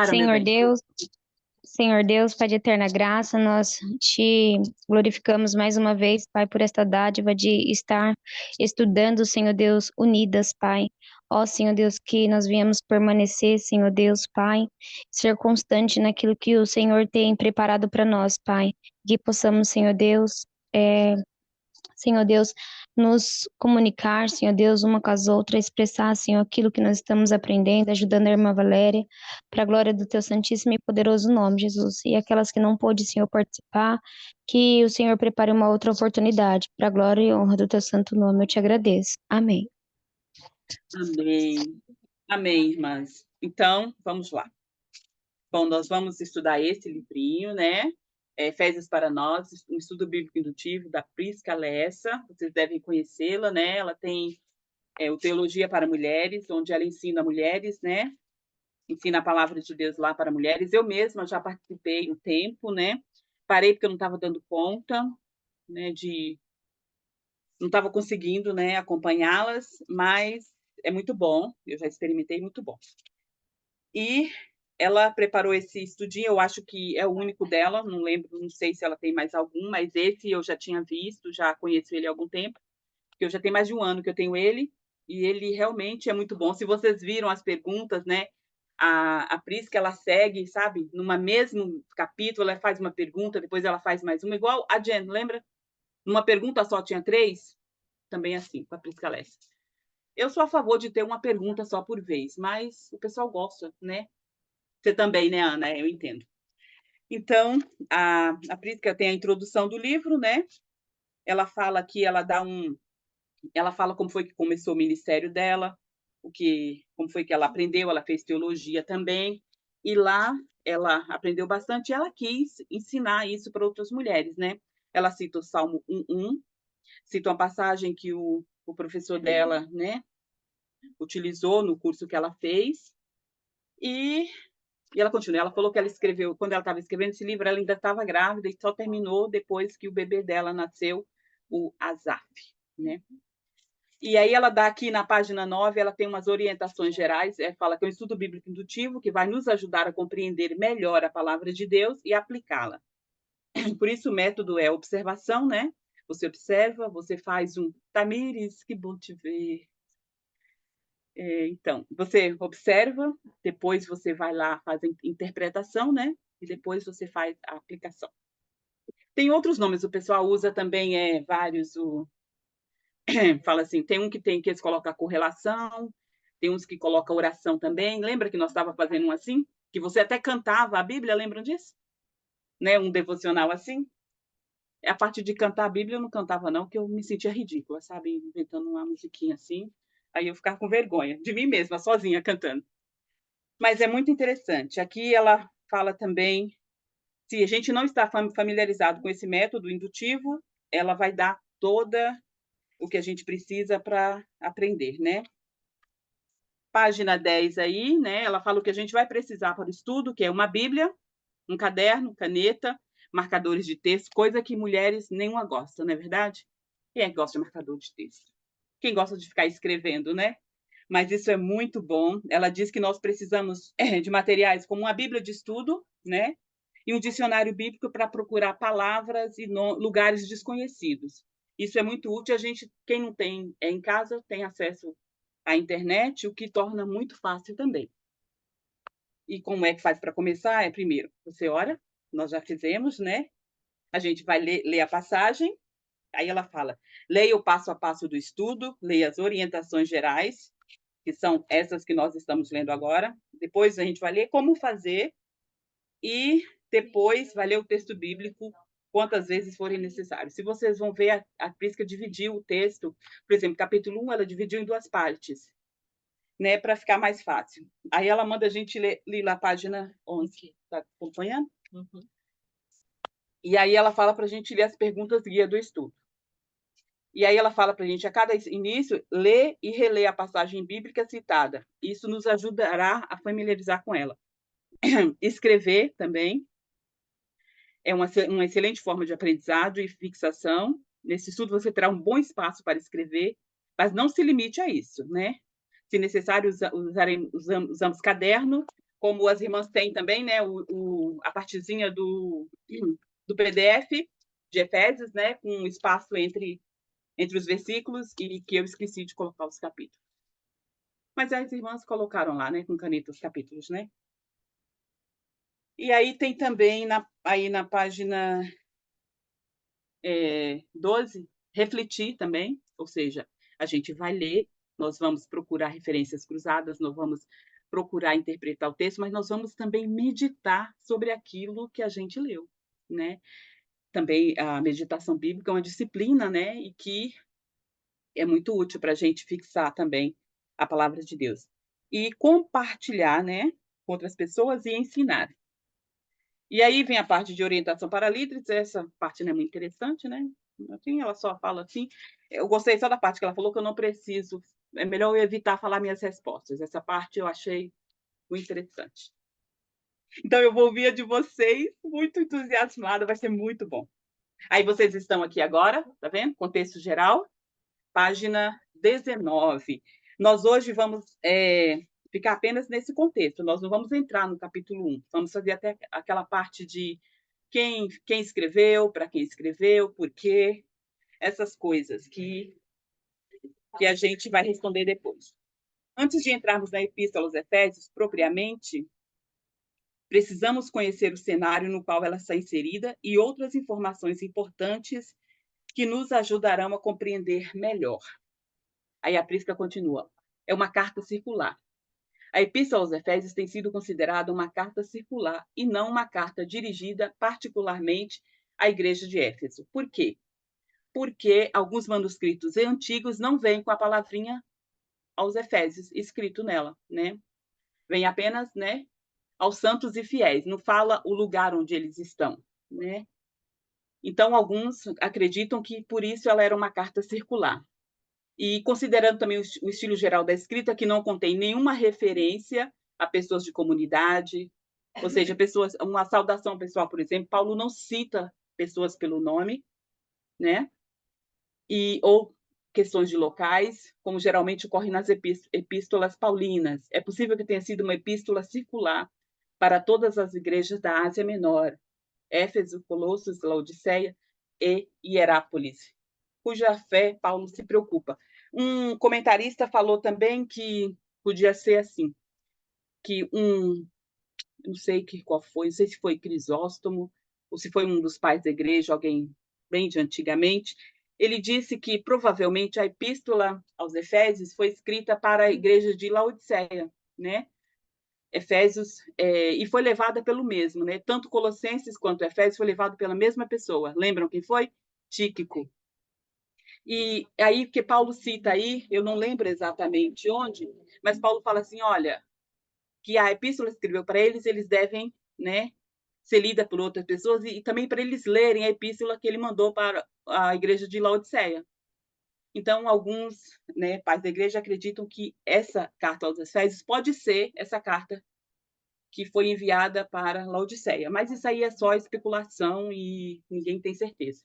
Senhor Bem. Deus, Senhor Deus, Pai de eterna graça, nós te glorificamos mais uma vez, Pai, por esta dádiva de estar estudando, Senhor Deus, unidas, Pai. Ó, Senhor Deus, que nós viemos permanecer, Senhor Deus, Pai, ser constante naquilo que o Senhor tem preparado para nós, Pai. Que possamos, Senhor Deus, Senhor Deus, nos comunicar, Senhor Deus, uma com as outras, expressar, Senhor, aquilo que nós estamos aprendendo, ajudando a irmã Valéria, para a glória do teu santíssimo e poderoso nome, Jesus. E aquelas que não pôde, Senhor, participar, que o Senhor prepare uma outra oportunidade, para a glória e honra do teu santo nome, eu te agradeço. Amém. Amém. Amém, irmãs. Então, vamos lá. Bom, nós vamos estudar esse livrinho, né? Efésios para Nós, um estudo bíblico indutivo da Prisca Lessa. Vocês devem conhecê-la, né? Ela tem o Teologia para Mulheres, onde ela ensina mulheres, né? Ensina a palavra de Deus lá para mulheres. Eu mesma já participei um tempo, né? Parei porque eu não estava dando conta, né? Não estava conseguindo, né? Acompanhá-las, mas é muito bom. Eu já experimentei, muito bom. E ela preparou esse estudinho, eu acho que é o único dela, não lembro, não sei se ela tem mais algum, mas esse eu já tinha visto, já conheço ele há algum tempo, porque eu já tenho mais de um ano que eu tenho ele, e ele realmente é muito bom. Se vocês viram as perguntas, né, a Prisca, ela segue, sabe, numa mesmo capítulo, ela faz uma pergunta, depois ela faz mais uma, igual a Jen, lembra? Numa pergunta só tinha 3, também assim, com a Prisca Lessa. Eu sou a favor de ter uma pergunta só por vez, mas o pessoal gosta, né? Você também, né, Ana? Eu entendo. Então, a Prisca tem a introdução do livro, né? Ela fala que ela fala como foi que começou o ministério dela, como foi que ela aprendeu, ela fez teologia também, e lá ela aprendeu bastante e ela quis ensinar isso para outras mulheres, né? Ela cita o Salmo 1:1, cita uma passagem que o professor dela, né, utilizou no curso que ela fez, e ela continua, ela falou que ela escreveu, quando ela estava escrevendo esse livro, ela ainda estava grávida e só terminou depois que o bebê dela nasceu, o Asaf, né? E aí ela dá aqui na página 9, ela tem umas orientações gerais, fala que é um estudo bíblico indutivo que vai nos ajudar a compreender melhor a palavra de Deus e aplicá-la. Por isso o método é observação, né? Você observa, você faz um Tamires, que bom te ver. Então, você observa, depois você vai lá, faz a interpretação, né? E depois você faz a aplicação. Tem outros nomes, o pessoal usa também vários, fala assim, tem um que eles colocam a correlação, tem uns que colocam oração também. Lembra que nós estávamos fazendo um assim? Que você até cantava a Bíblia, lembram disso? Né? Um devocional assim? A parte de cantar a Bíblia eu não cantava não, porque eu me sentia ridícula, sabe? Inventando uma musiquinha assim. Aí eu ficava com vergonha de mim mesma, sozinha, cantando. Mas é muito interessante. Aqui ela fala também, se a gente não está familiarizado com esse método indutivo, ela vai dar toda o que a gente precisa para aprender, né? Página 10 aí, né? Ela fala o que a gente vai precisar para o estudo, que é uma Bíblia, um caderno, caneta, marcadores de texto, coisa que mulheres nenhuma gostam, não é verdade? Quem é que gosta de marcador de texto? Quem gosta de ficar escrevendo, né? Mas isso é muito bom. Ela diz que nós precisamos de materiais como uma Bíblia de estudo, né? E um dicionário bíblico para procurar palavras e lugares desconhecidos. Isso é muito útil. A gente, quem não tem em casa, tem acesso à internet, o que torna muito fácil também. E como é que faz para começar? Primeiro, você ora, nós já fizemos, né? A gente vai ler a passagem, aí ela fala, leia o passo a passo do estudo, leia as orientações gerais, que são essas que nós estamos lendo agora. Depois a gente vai ler como fazer e depois vai ler o texto bíblico quantas vezes forem necessários. Se vocês vão ver, a Prisca dividiu o texto, por exemplo, capítulo 1, ela dividiu em 2 partes, né, para ficar mais fácil. Aí ela manda a gente ler a página 11. Está acompanhando? Uhum. E aí ela fala para a gente ler as perguntas guia do estudo. E aí ela fala para a gente, a cada início, ler e reler a passagem bíblica citada. Isso nos ajudará a familiarizar com ela. Escrever também é uma excelente forma de aprendizado e fixação. Nesse estudo você terá um bom espaço para escrever, mas não se limite a isso, né? Se necessário, usamos caderno como as irmãs têm também, né, a partezinha do PDF de Efésios, né, com um espaço entre os versículos, e que eu esqueci de colocar os capítulos. Mas as irmãs colocaram lá, né, com caneta os capítulos, né? E aí tem também, aí na página 12, refletir também, ou seja, a gente vai ler, nós vamos procurar referências cruzadas, nós vamos procurar interpretar o texto, mas nós vamos também meditar sobre aquilo que a gente leu, né? Também a meditação bíblica é uma disciplina, né? E que é muito útil para a gente fixar também a palavra de Deus. E compartilhar, né, com outras pessoas e ensinar. E aí vem a parte de orientação para líderes, essa parte não é muito interessante, né? Assim, ela só fala assim. Eu gostei só da parte que ela falou que eu não preciso, é melhor eu evitar falar minhas respostas. Essa parte eu achei muito interessante. Então eu vou ouvir a de vocês, muito entusiasmada, vai ser muito bom. Aí vocês estão aqui agora, tá vendo? Contexto geral, página 19. Nós hoje vamos ficar apenas nesse contexto, nós não vamos entrar no capítulo 1, vamos fazer até aquela parte de quem escreveu, para quem escreveu, por quê, essas coisas que a gente vai responder depois. Antes de entrarmos na Epístola aos Efésios, propriamente, precisamos conhecer o cenário no qual ela está inserida e outras informações importantes que nos ajudarão a compreender melhor. Aí a Prisca continua. É uma carta circular. A Epístola aos Efésios tem sido considerada uma carta circular e não uma carta dirigida particularmente à igreja de Éfeso. Por quê? Porque alguns manuscritos antigos não vêm com a palavrinha aos Efésios escrito nela, né? Vem apenas, né, aos santos e fiéis, não fala o lugar onde eles estão, né? Então, alguns acreditam que por isso ela era uma carta circular. E considerando também o estilo geral da escrita, que não contém nenhuma referência a pessoas de comunidade, ou seja, pessoas, uma saudação pessoal, por exemplo, Paulo não cita pessoas pelo nome, né? Ou questões de locais, como geralmente ocorre nas epístolas paulinas. É possível que tenha sido uma epístola circular para todas as igrejas da Ásia Menor, Éfeso, Colossos, Laodiceia e Hierápolis, cuja fé Paulo se preocupa. Um comentarista falou também que podia ser assim, que não sei qual foi, não sei se foi Crisóstomo, ou se foi um dos pais da igreja, alguém bem de antigamente, ele disse que provavelmente a epístola aos Efésios foi escrita para a igreja de Laodiceia, né? Efésios, e foi levada pelo mesmo, né? Tanto Colossenses quanto Efésios foi levado pela mesma pessoa. Lembram quem foi? Tíquico. E aí que Paulo cita aí, eu não lembro exatamente onde, mas Paulo fala assim, olha, que a epístola escreveu para eles, eles devem, né, ser lida por outras pessoas e também para eles lerem a epístola que ele mandou para a igreja de Laodiceia. Então, alguns, né, pais da igreja acreditam que essa carta aos Efésios pode ser essa carta que foi enviada para Laodiceia, mas isso aí é só especulação e ninguém tem certeza.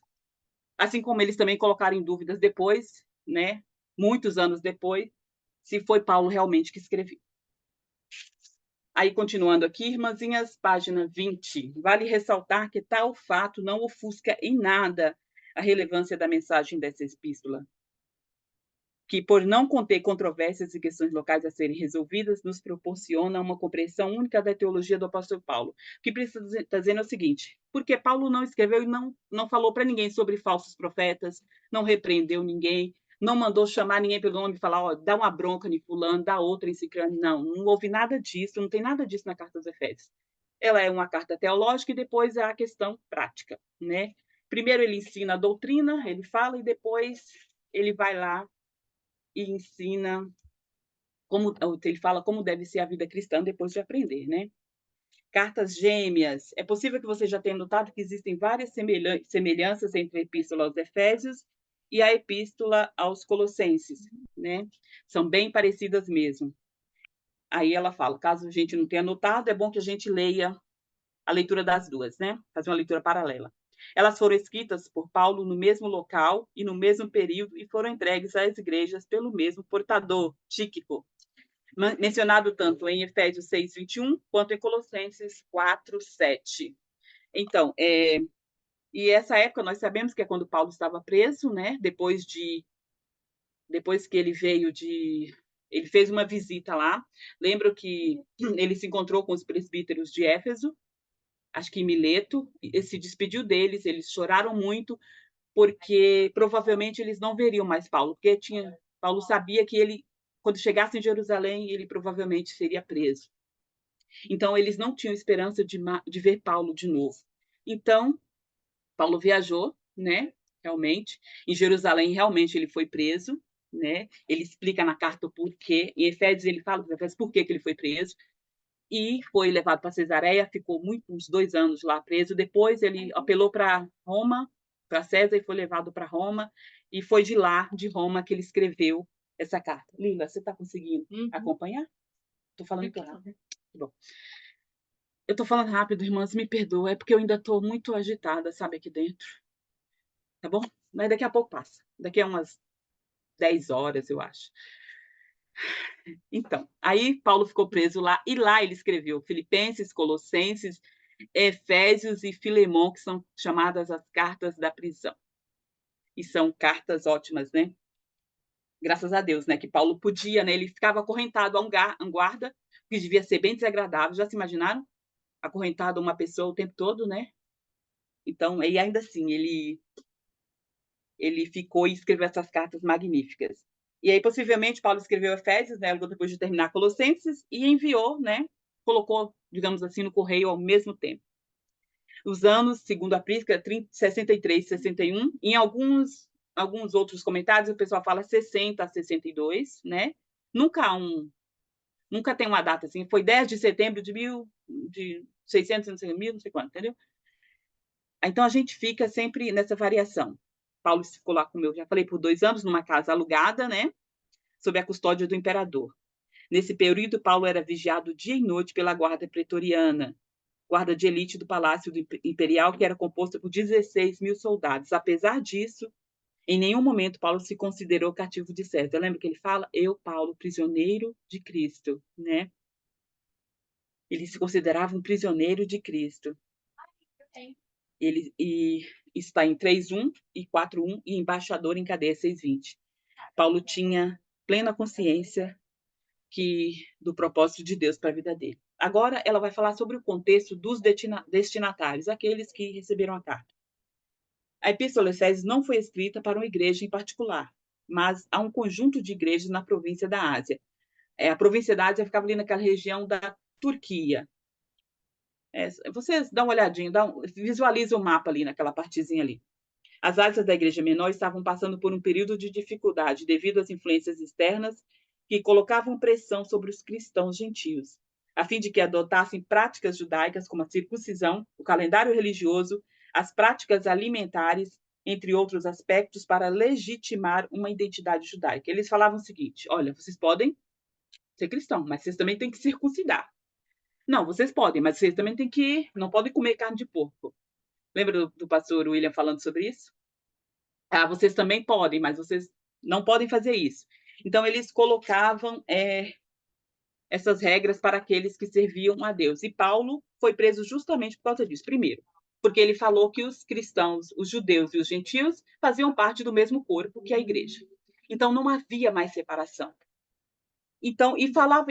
Assim como eles também colocaram em dúvidas depois, né, muitos anos depois, se foi Paulo realmente que escreveu. Aí, continuando aqui, irmãzinhas, página 20. Vale ressaltar que tal fato não ofusca em nada a relevância da mensagem dessa epístola, que, por não conter controvérsias e questões locais a serem resolvidas, nos proporciona uma compreensão única da teologia do apóstolo Paulo. O que precisa estar dizendo é o seguinte, porque Paulo não escreveu e não falou para ninguém sobre falsos profetas, não repreendeu ninguém, não mandou chamar ninguém pelo nome e falar, ó, dá uma bronca em fulano, dá outra em ciclano. Não houve nada disso, não tem nada disso na carta aos Efésios. Ela é uma carta teológica e depois é a questão prática, né? Primeiro ele ensina a doutrina, ele fala, e depois ele vai lá e ensina como ele fala como deve ser a vida cristã depois de aprender, né? Cartas gêmeas. É possível que você já tenha notado que existem várias semelhanças entre a Epístola aos Efésios e a Epístola aos Colossenses, né? São bem parecidas mesmo. Aí ela fala, caso a gente não tenha notado, é bom que a gente leia a leitura das duas, né? Fazer uma leitura paralela. Elas foram escritas por Paulo no mesmo local e no mesmo período e foram entregues às igrejas pelo mesmo portador, Tíquico. mencionado tanto em Efésios 6:21, quanto em Colossenses 4:7. Então, e essa época nós sabemos que é quando Paulo estava preso, né? Depois que ele ele fez uma visita lá. Lembro que ele se encontrou com os presbíteros de Éfeso, acho que em Mileto, e se despediu deles, eles choraram muito, porque provavelmente eles não veriam mais Paulo, porque Paulo sabia que ele, quando chegasse em Jerusalém, ele provavelmente seria preso. Então, eles não tinham esperança de ver Paulo de novo. Então, Paulo viajou, né? Realmente, em Jerusalém, realmente ele foi preso, né? Ele explica na carta o porquê. Em Efésios, ele fala por que ele foi preso. E foi levado para Cesareia, ficou uns 2 anos lá preso. Depois, ele apelou para Roma, para César, e foi levado para Roma. E foi de lá, de Roma, que ele escreveu essa carta. Lila, você está conseguindo acompanhar? Estou falando muito rápido. Bom. Eu estou falando rápido, irmãs, me perdoa, é porque eu ainda estou muito agitada, sabe, aqui dentro. Tá bom? Mas daqui a pouco passa. Daqui a umas 10 horas, eu acho. Então, aí Paulo ficou preso lá, e lá ele escreveu Filipenses, Colossenses, Efésios e Filemão, que são chamadas as cartas da prisão. E são cartas ótimas, né? Graças a Deus, né? Que Paulo podia, né? Ele ficava acorrentado a um guarda, que devia ser bem desagradável. Já se imaginaram? Acorrentado a uma pessoa o tempo todo, né? Então, e ainda assim, ele ficou e escreveu essas cartas magníficas. E aí, possivelmente, Paulo escreveu Efésios, né, depois de terminar Colossenses, e enviou, né, colocou, digamos assim, no correio ao mesmo tempo. Os anos, segundo a Prisca, 63, 61. Em alguns outros comentários, o pessoal fala 60 a 62, né? Nunca tem uma data assim. Foi 10 de setembro de 600, não sei, não sei quanto, entendeu? Então, a gente fica sempre nessa variação. Paulo ficou lá, como eu já falei, por 2 anos, numa casa alugada, né? Sob a custódia do imperador. Nesse período, Paulo era vigiado dia e noite pela guarda pretoriana, guarda de elite do Palácio Imperial, que era composta por 16 mil soldados. Apesar disso, em nenhum momento Paulo se considerou cativo de César. Lembra que ele fala? Eu, Paulo, prisioneiro de Cristo, né? Ele se considerava um prisioneiro de Cristo. E está em 3:1 e 4:1 e embaixador em cadeia 6:20. Paulo tinha plena consciência do propósito de Deus para a vida dele. Agora ela vai falar sobre o contexto dos destinatários, aqueles que receberam a carta. A Epístola aos Efésios não foi escrita para uma igreja em particular, mas a um conjunto de igrejas na província da Ásia. A província da Ásia ficava ali naquela região da Turquia. Vocês dão uma olhadinha, visualiza o mapa ali, naquela partezinha ali. As áreas da igreja menor estavam passando por um período de dificuldade devido às influências externas que colocavam pressão sobre os cristãos gentios, a fim de que adotassem práticas judaicas como a circuncisão, o calendário religioso, as práticas alimentares, entre outros aspectos, para legitimar uma identidade judaica. Eles falavam o seguinte: olha, vocês podem ser cristãos, mas vocês também têm que circuncidar. Não, vocês podem, mas vocês também não podem comer carne de porco. Lembra do pastor William falando sobre isso? Vocês também podem, mas vocês não podem fazer isso. Então, eles colocavam essas regras para aqueles que serviam a Deus. E Paulo foi preso justamente por causa disso. Primeiro, porque ele falou que os cristãos, os judeus e os gentios faziam parte do mesmo corpo que a igreja. Então, não havia mais separação. Então, e falava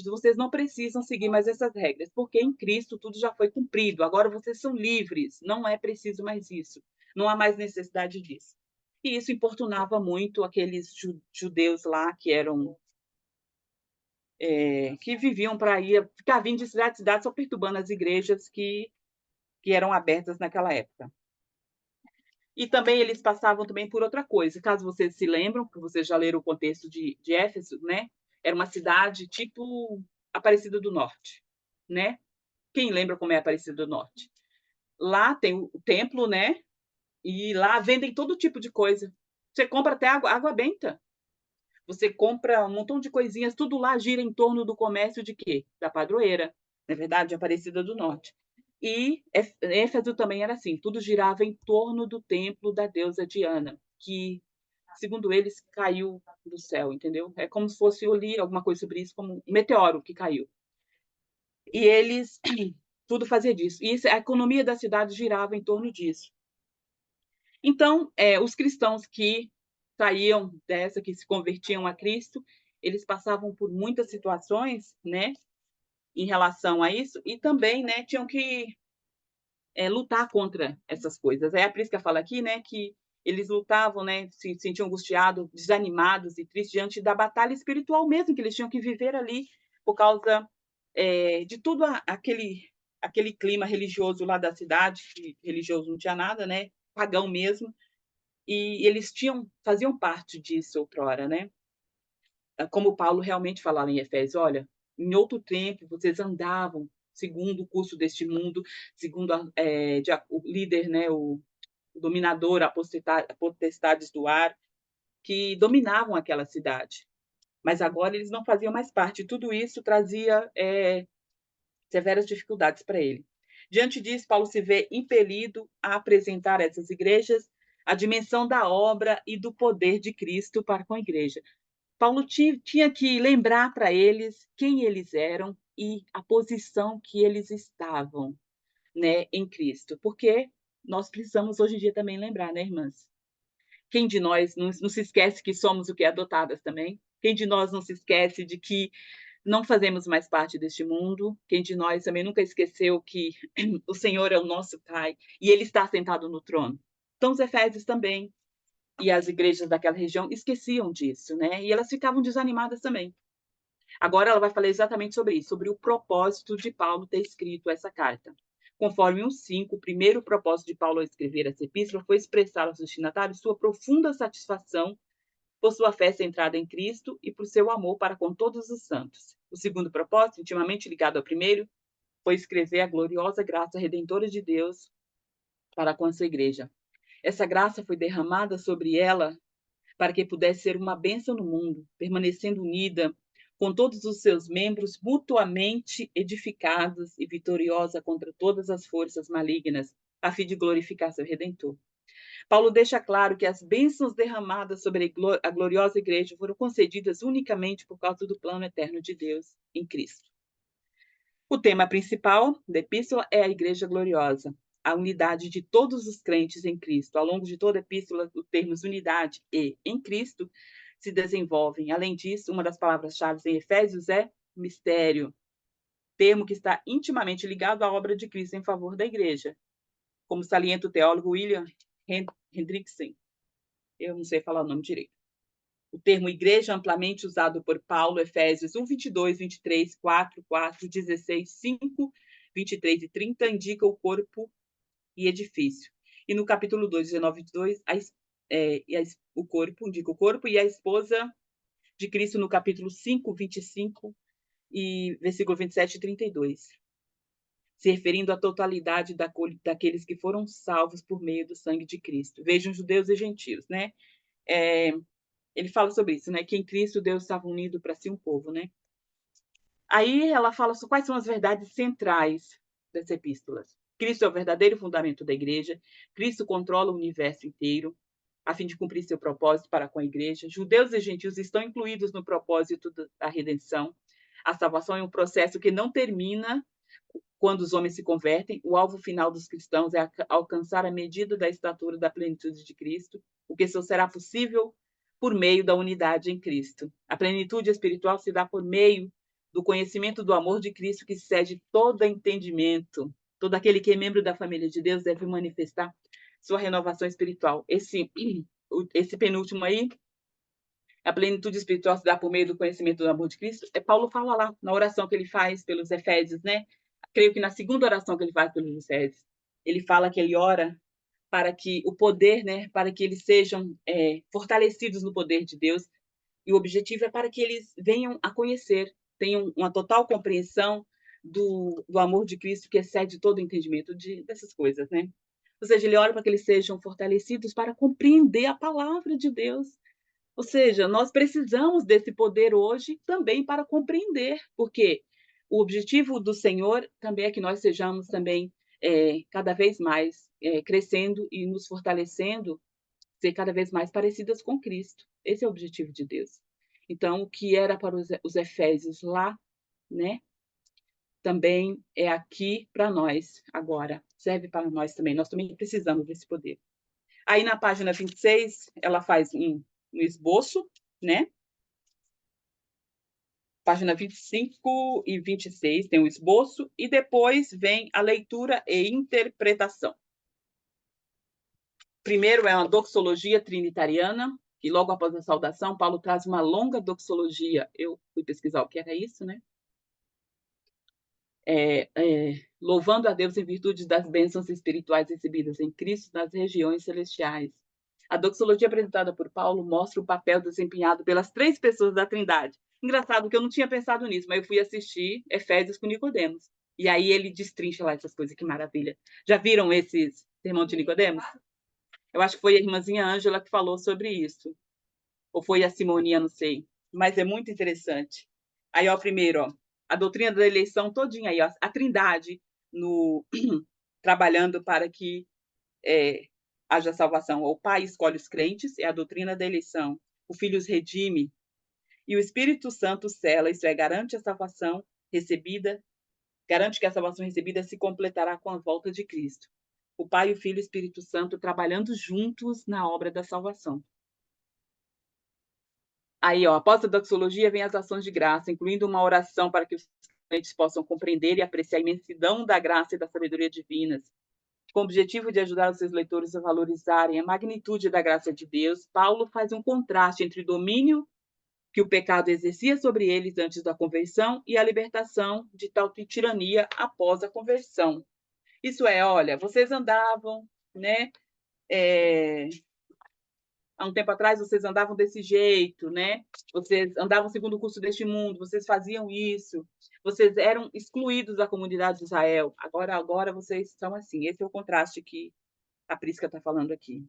vocês não precisam seguir mais essas regras, porque em Cristo tudo já foi cumprido. Agora vocês são livres, não é preciso mais isso. Não há mais necessidade disso. E isso importunava muito aqueles judeus lá que eram que viviam para ficar vindo de cidade em cidade, só perturbando as igrejas que eram abertas naquela época. E também eles passavam também por outra coisa. Caso vocês se lembram, que vocês já leram o contexto de Éfeso, né? Era uma cidade tipo Aparecida do Norte, né? Quem lembra como é Aparecida do Norte? Lá tem o templo, né? E lá vendem todo tipo de coisa. Você compra até água benta. Você compra um montão de coisinhas, tudo lá gira em torno do comércio de quê? Da padroeira, na verdade, de Aparecida do Norte. E Éfeso também era assim, tudo girava em torno do templo da deusa Diana, que segundo eles, caiu do céu, entendeu? É como se fosse, eu li alguma coisa sobre isso, como um meteoro que caiu. E eles, tudo fazia disso. E a economia da cidade girava em torno disso. Então, os cristãos que saíam dessa, que se convertiam a Cristo, eles passavam por muitas situações, né, em relação a isso, e também, né, tinham que lutar contra essas coisas. É a Prisca fala aqui, né, que eles lutavam, né, se sentiam angustiados, desanimados e tristes diante da batalha espiritual mesmo que eles tinham que viver ali por causa de tudo aquele clima religioso lá da cidade, que religioso não tinha nada, né, pagão mesmo, e eles faziam parte disso outrora, né? Como Paulo realmente falava em Efésios, olha, em outro tempo vocês andavam segundo o curso deste mundo, segundo o líder, né, o dominador, a potestades do ar, que dominavam aquela cidade. Mas agora eles não faziam mais parte. Tudo isso trazia severas dificuldades para ele. Diante disso, Paulo se vê impelido a apresentar a essas igrejas a dimensão da obra e do poder de Cristo para com a igreja. Paulo tinha que lembrar para eles quem eles eram e a posição que eles estavam, né, em Cristo. Porque nós precisamos hoje em dia também lembrar, né, irmãs? Quem de nós não se esquece que somos o que? Adotadas também? Quem de nós não se esquece de que não fazemos mais parte deste mundo? Quem de nós também nunca esqueceu que o Senhor é o nosso Pai e Ele está sentado no trono? Então, os Efésios também e as igrejas daquela região esqueciam disso, né? E elas ficavam desanimadas também. Agora ela vai falar exatamente sobre isso, sobre o propósito de Paulo ter escrito essa carta. Conforme 1:5, o primeiro propósito de Paulo ao escrever essa epístola foi expressar aos destinatários sua profunda satisfação por sua fé centrada em Cristo e por seu amor para com todos os santos. O segundo propósito, intimamente ligado ao primeiro, foi escrever a gloriosa graça redentora de Deus para com a sua igreja. Essa graça foi derramada sobre ela para que pudesse ser uma bênção no mundo, permanecendo unida com todos os seus membros mutuamente edificados e vitoriosa contra todas as forças malignas, a fim de glorificar seu Redentor. Paulo deixa claro que as bênçãos derramadas sobre a gloriosa igreja foram concedidas unicamente por causa do plano eterno de Deus em Cristo. O tema principal da epístola é a igreja gloriosa, a unidade de todos os crentes em Cristo. Ao longo de toda a epístola, os termos unidade e em Cristo se desenvolvem. Além disso, uma das palavras-chave em Efésios é mistério, termo que está intimamente ligado à obra de Cristo em favor da igreja. Como salienta o teólogo William Hendrickson, eu não sei falar o nome direito. O termo igreja, amplamente usado por Paulo, Efésios 1, 22, 23, 4, 4, 16, 5, 23 e 30, indica o corpo e edifício. E no capítulo 2, 19 e 22, o corpo, indica o corpo, e a esposa de Cristo no capítulo 5, 25 e versículo 27 e 32. Se referindo à totalidade daqueles que foram salvos por meio do sangue de Cristo. Vejam judeus e gentios, né? Ele fala sobre isso, né? Que em Cristo Deus estava unido para si um povo, né? Aí ela fala sobre quais são as verdades centrais das epístolas. Cristo é o verdadeiro fundamento da igreja. Cristo controla o universo inteiro, a fim de cumprir seu propósito para com a igreja. Judeus e gentios estão incluídos no propósito da redenção. A salvação é um processo que não termina quando os homens se convertem. O alvo final dos cristãos é alcançar a medida da estatura da plenitude de Cristo, o que só será possível por meio da unidade em Cristo. A plenitude espiritual se dá por meio do conhecimento do amor de Cristo, que excede todo entendimento. Todo aquele que é membro da família de Deus deve manifestar sua renovação espiritual. Esse penúltimo aí, a plenitude espiritual se dá por meio do conhecimento do amor de Cristo. Paulo fala lá na oração que ele faz pelos Efésios, né? Creio que na segunda oração que ele faz pelos Efésios, ele fala que ele ora para que o poder, né, para que eles sejam fortalecidos no poder de Deus, e o objetivo é para que eles venham a conhecer, tenham uma total compreensão do amor de Cristo que excede todo o entendimento dessas coisas, né? Ou seja, ele ora para que eles sejam fortalecidos para compreender a palavra de Deus. Ou seja, nós precisamos desse poder hoje também para compreender, porque o objetivo do Senhor também é que nós sejamos também cada vez mais crescendo e nos fortalecendo ser cada vez mais parecidas com Cristo. Esse é o objetivo de Deus. Então, o que era para os efésios lá, né, também é aqui para nós agora. Serve para nós também. Nós também precisamos desse poder. Aí, na página 26, ela faz um esboço, né? Página 25 e 26 tem um esboço, e depois vem a leitura e interpretação. Primeiro é uma doxologia trinitariana, que logo após a saudação, Paulo traz uma longa doxologia. Eu fui pesquisar o que era isso, né? Louvando a Deus em virtude das bênçãos espirituais recebidas em Cristo nas regiões celestiais. A doxologia apresentada por Paulo mostra o papel desempenhado pelas três pessoas da Trindade. Engraçado que eu não tinha pensado nisso, mas eu fui assistir Efésios com Nicodemos. E aí ele destrincha lá essas coisas, que maravilha. Já viram esses sermão de Nicodemos? Eu acho que foi a irmãzinha Ângela que falou sobre isso. Ou foi a Simonia, não sei. Mas é muito interessante. Aí, ó, primeiro, ó, a doutrina da eleição todinha aí, ó, a Trindade no trabalhando para que haja salvação. O Pai escolhe os crentes, é a doutrina da eleição. O Filho os redime e o Espírito Santo sela, isso é, garante a salvação recebida, garante que a salvação recebida se completará com a volta de Cristo. O Pai, o Filho e o Espírito Santo trabalhando juntos na obra da salvação. Aí, ó, após a doxologia, vem as ações de graça, incluindo uma oração para que os crentes possam compreender e apreciar a imensidão da graça e da sabedoria divinas. Com o objetivo de ajudar os seus leitores a valorizarem a magnitude da graça de Deus, Paulo faz um contraste entre o domínio que o pecado exercia sobre eles antes da conversão e a libertação de tal tirania após a conversão. Isso é, olha, vocês andavam, né? Há um tempo atrás vocês andavam desse jeito, né? Vocês andavam segundo o curso deste mundo, vocês faziam isso, vocês eram excluídos da comunidade de Israel. Agora vocês são assim. Esse é o contraste que a Prisca está falando aqui.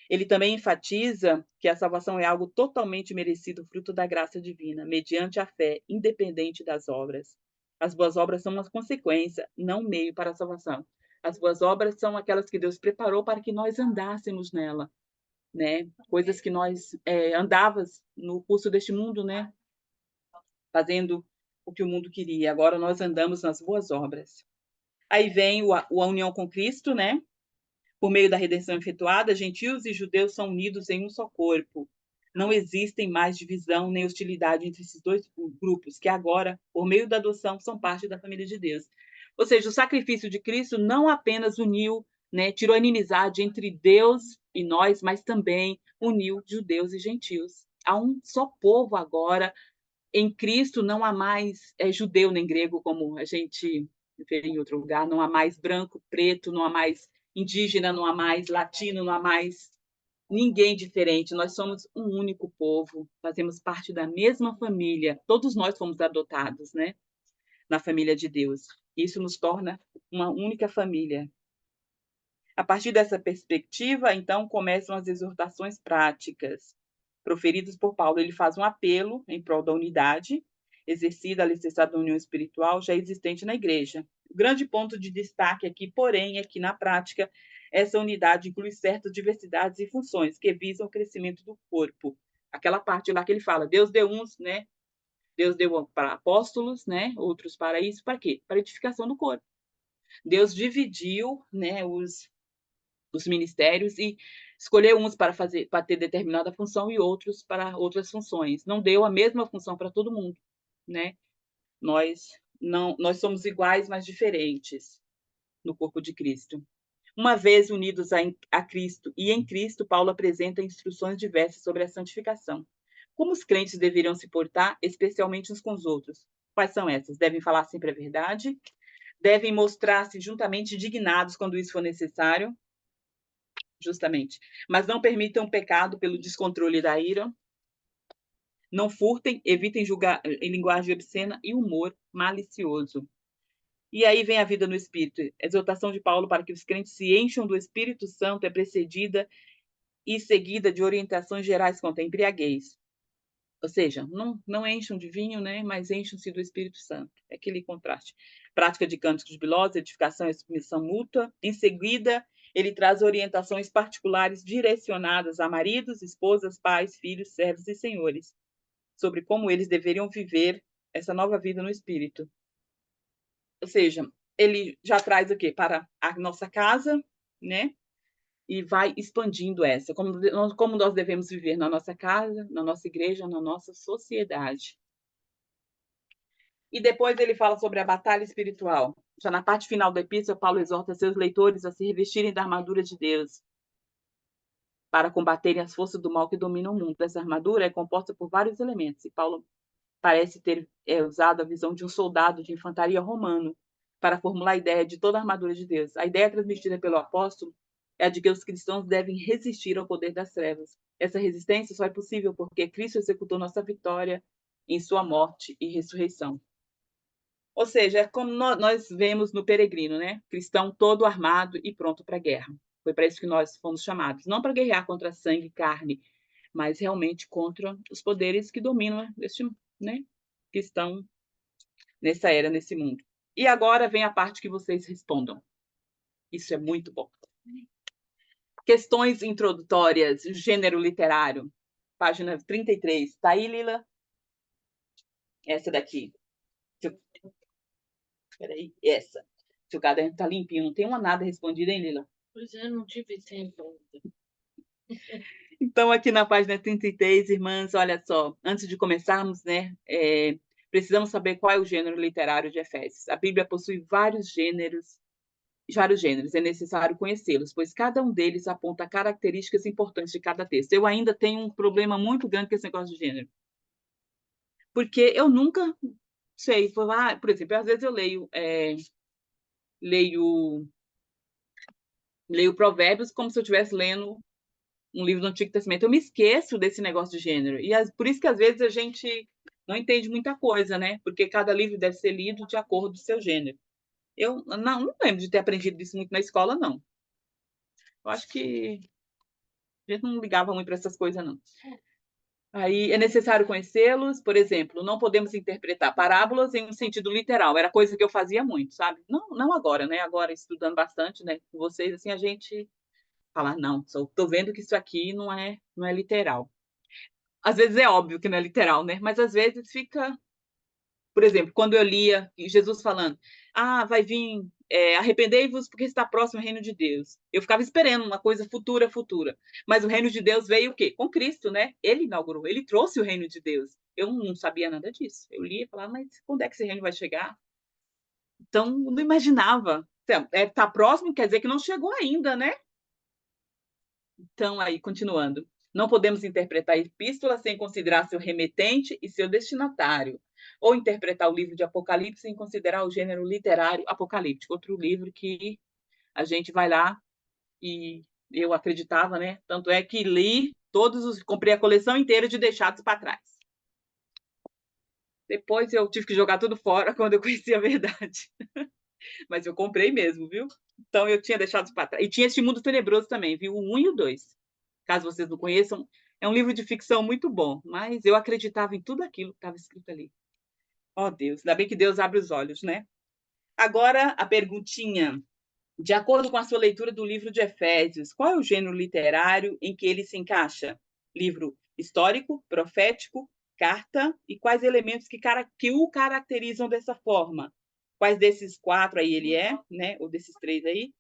Ele também enfatiza que a salvação é algo totalmente merecido, fruto da graça divina, mediante a fé, independente das obras. As boas obras são uma consequência, não um meio para a salvação. As boas obras são aquelas que Deus preparou para que nós andássemos nela, né? Coisas que nós andávamos no curso deste mundo, né? Fazendo o que o mundo queria. Agora nós andamos nas boas obras. Aí vem a união com Cristo, né? Por meio da redenção efetuada, gentios e judeus são unidos em um só corpo. Não existem mais divisão nem hostilidade entre esses dois grupos, que agora, por meio da adoção, são parte da família de Deus. Ou seja, o sacrifício de Cristo não apenas uniu, né, tirou a inimizade entre Deus e nós, mas também uniu judeus e gentios. Há um só povo agora. Em Cristo não há mais judeu nem grego, como a gente vê em outro lugar. Não há mais branco, preto, não há mais indígena, não há mais latino, não há mais ninguém diferente. Nós somos um único povo, fazemos parte da mesma família. Todos nós fomos adotados, né, na família de Deus. Isso nos torna uma única família. A partir dessa perspectiva, então, começam as exortações práticas proferidas por Paulo. Ele faz um apelo em prol da unidade, exercida alicerçada na união espiritual já existente na igreja. O grande ponto de destaque aqui, porém, é que, na prática, essa unidade inclui certas diversidades e funções que visam o crescimento do corpo. Aquela parte lá que ele fala, Deus deu uns, né? Deus deu para apóstolos, né? Outros para isso, para quê? Para a edificação do corpo. Deus dividiu, né, os ministérios e escolheu uns para ter determinada função e outros para outras funções. Não deu a mesma função para todo mundo, né? Nós somos iguais, mas diferentes no corpo de Cristo. Uma vez unidos a Cristo e em Cristo, Paulo apresenta instruções diversas sobre a santificação. Como os crentes deveriam se portar, especialmente uns com os outros? Quais são essas? Devem falar sempre a verdade, devem mostrar-se juntamente dignados quando isso for necessário, justamente. Mas não permitam pecado pelo descontrole da ira. Não furtem, evitem julgar em linguagem obscena e humor malicioso. E aí vem a vida no Espírito. A exortação de Paulo para que os crentes se encham do Espírito Santo é precedida e seguida de orientações gerais quanto à embriaguez. Ou seja, não encham de vinho, né, mas encham-se do Espírito Santo. É aquele contraste. Prática de cânticos bilhosos, edificação e submissão mútua. Em seguida, ele traz orientações particulares direcionadas a maridos, esposas, pais, filhos, servos e senhores, sobre como eles deveriam viver essa nova vida no Espírito. Ou seja, ele já traz o quê? Para a nossa casa, né? E vai expandindo essa, como nós devemos viver na nossa casa, na nossa igreja, na nossa sociedade. E depois ele fala sobre a batalha espiritual. Já na parte final da epístola, Paulo exorta seus leitores a se revestirem da armadura de Deus para combaterem as forças do mal que dominam o mundo. Essa armadura é composta por vários elementos, e Paulo parece ter usado a visão de um soldado de infantaria romano para formular a ideia de toda a armadura de Deus. A ideia transmitida pelo apóstolo é a de que os cristãos devem resistir ao poder das trevas. Essa resistência só é possível porque Cristo executou nossa vitória em sua morte e ressurreição. Ou seja, é como nós vemos no Peregrino, né? Cristão todo armado e pronto para a guerra. Foi para isso que nós fomos chamados. Não para guerrear contra sangue e carne, mas realmente contra os poderes que dominam este, né? Que estão nessa era, nesse mundo. E agora vem a parte que vocês respondam. Isso é muito bom. Questões introdutórias, gênero literário. Página 33. Tá aí, Lila? Essa daqui. Peraí, essa. Seu caderno tá limpinho, não tem uma nada respondida, hein, Lila? Pois é, não tive tempo. Então, aqui na página 33, irmãs, olha só, antes de começarmos, né, precisamos saber qual é o gênero literário de Efésios. A Bíblia possui vários gêneros, é necessário conhecê-los, pois cada um deles aponta características importantes de cada texto. Eu ainda tenho um problema muito grande com esse negócio de gênero, porque eu nunca sei, por exemplo, às vezes eu leio Provérbios como se eu estivesse lendo um livro do Antigo Testamento. Eu me esqueço desse negócio de gênero. E por isso que às vezes a gente não entende muita coisa, né? Porque cada livro deve ser lido de acordo com o seu gênero. Eu não lembro de ter aprendido isso muito na escola, não. Eu acho que a gente não ligava muito para essas coisas, não. Aí é necessário conhecê-los, por exemplo, não podemos interpretar parábolas em um sentido literal. Era coisa que eu fazia muito, sabe? Não agora, né? Agora estudando bastante, né? Com vocês, assim, a gente fala, não, tô vendo que isso aqui não é literal. Às vezes é óbvio que não é literal, né? Mas às vezes fica, por exemplo, quando eu lia Jesus falando, vai vir, arrependei-vos porque está próximo o reino de Deus. Eu ficava esperando uma coisa futura. Mas o reino de Deus veio o quê? Com Cristo, né? Ele inaugurou, ele trouxe o reino de Deus. Eu não sabia nada disso. Eu lia e falava, mas quando é que esse reino vai chegar? Então, não imaginava. Então, tá próximo quer dizer que não chegou ainda, né? Então, aí, continuando. Não podemos interpretar a epístola sem considerar seu remetente e seu destinatário, ou interpretar o livro de Apocalipse sem considerar o gênero literário apocalíptico, outro livro que a gente vai lá e eu acreditava, né? Tanto é que comprei a coleção inteira de Deixados para Trás. Depois eu tive que jogar tudo fora quando eu conheci a verdade. Mas eu comprei mesmo, viu? Então eu tinha deixado para trás. E tinha Este Mundo Tenebroso também, viu? O 1 e o 2. Caso vocês não conheçam, é um livro de ficção muito bom, mas eu acreditava em tudo aquilo que estava escrito ali. Oh, Deus, ainda bem que Deus abre os olhos, né? Agora, a perguntinha. De acordo com a sua leitura do livro de Efésios, qual é o gênero literário em que ele se encaixa? Livro histórico, profético, carta? E quais elementos que o caracterizam dessa forma? Quais desses 4 aí ele é, né? Ou desses 3 aí?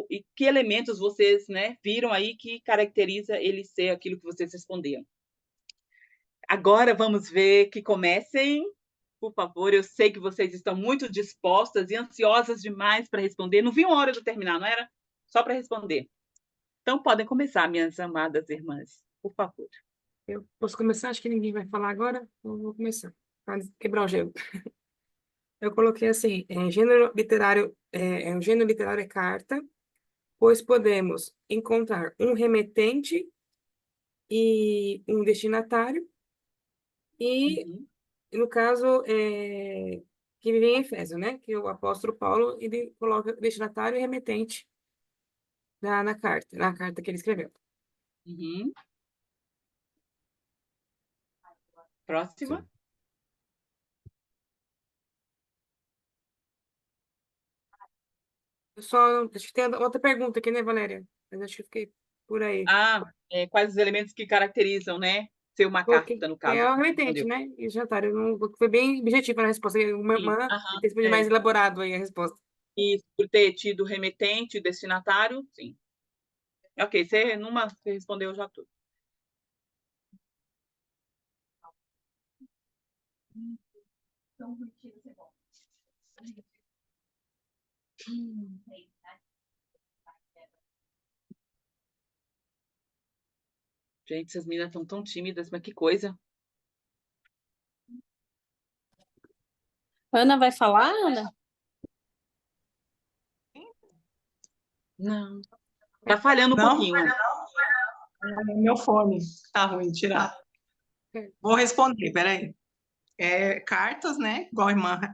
E que elementos vocês, né, viram aí que caracteriza ele ser aquilo que vocês responderam? Agora vamos ver que comecem, por favor. Eu sei que vocês estão muito dispostas e ansiosas demais para responder. Não vi uma hora de eu terminar, não era? Só para responder. Então podem começar, minhas amadas irmãs, por favor. Eu posso começar? Acho que ninguém vai falar agora. Eu vou começar, para quebrar o gelo. Eu coloquei assim, um gênero literário é carta, pois podemos encontrar um remetente e um destinatário, e, Uhum. no caso, que vive em Efésio, né? Que o apóstolo Paulo, ele coloca destinatário e remetente na carta que ele escreveu. Uhum. Próxima. Sim. Eu só acho que tem outra pergunta aqui, né, Valéria? Mas acho que eu fiquei por aí. Quais os elementos que caracterizam, né? Ser uma Coloquei. carta, no É caso, o que você remetente, respondeu. né? E o jantar. Eu não, foi bem objetiva na resposta. Uma Sim, irmã aham, tem que ser mais elaborado aí a resposta. E por ter tido remetente, destinatário, sim. Ok, você respondeu já tudo. Gente, essas meninas estão tão tímidas, mas que coisa. Ana vai falar, Ana? Não. Tá falhando um Não? pouquinho, Ana. Meu fone tá ruim, tirar. Vou responder, peraí. Cartas, né? Igual a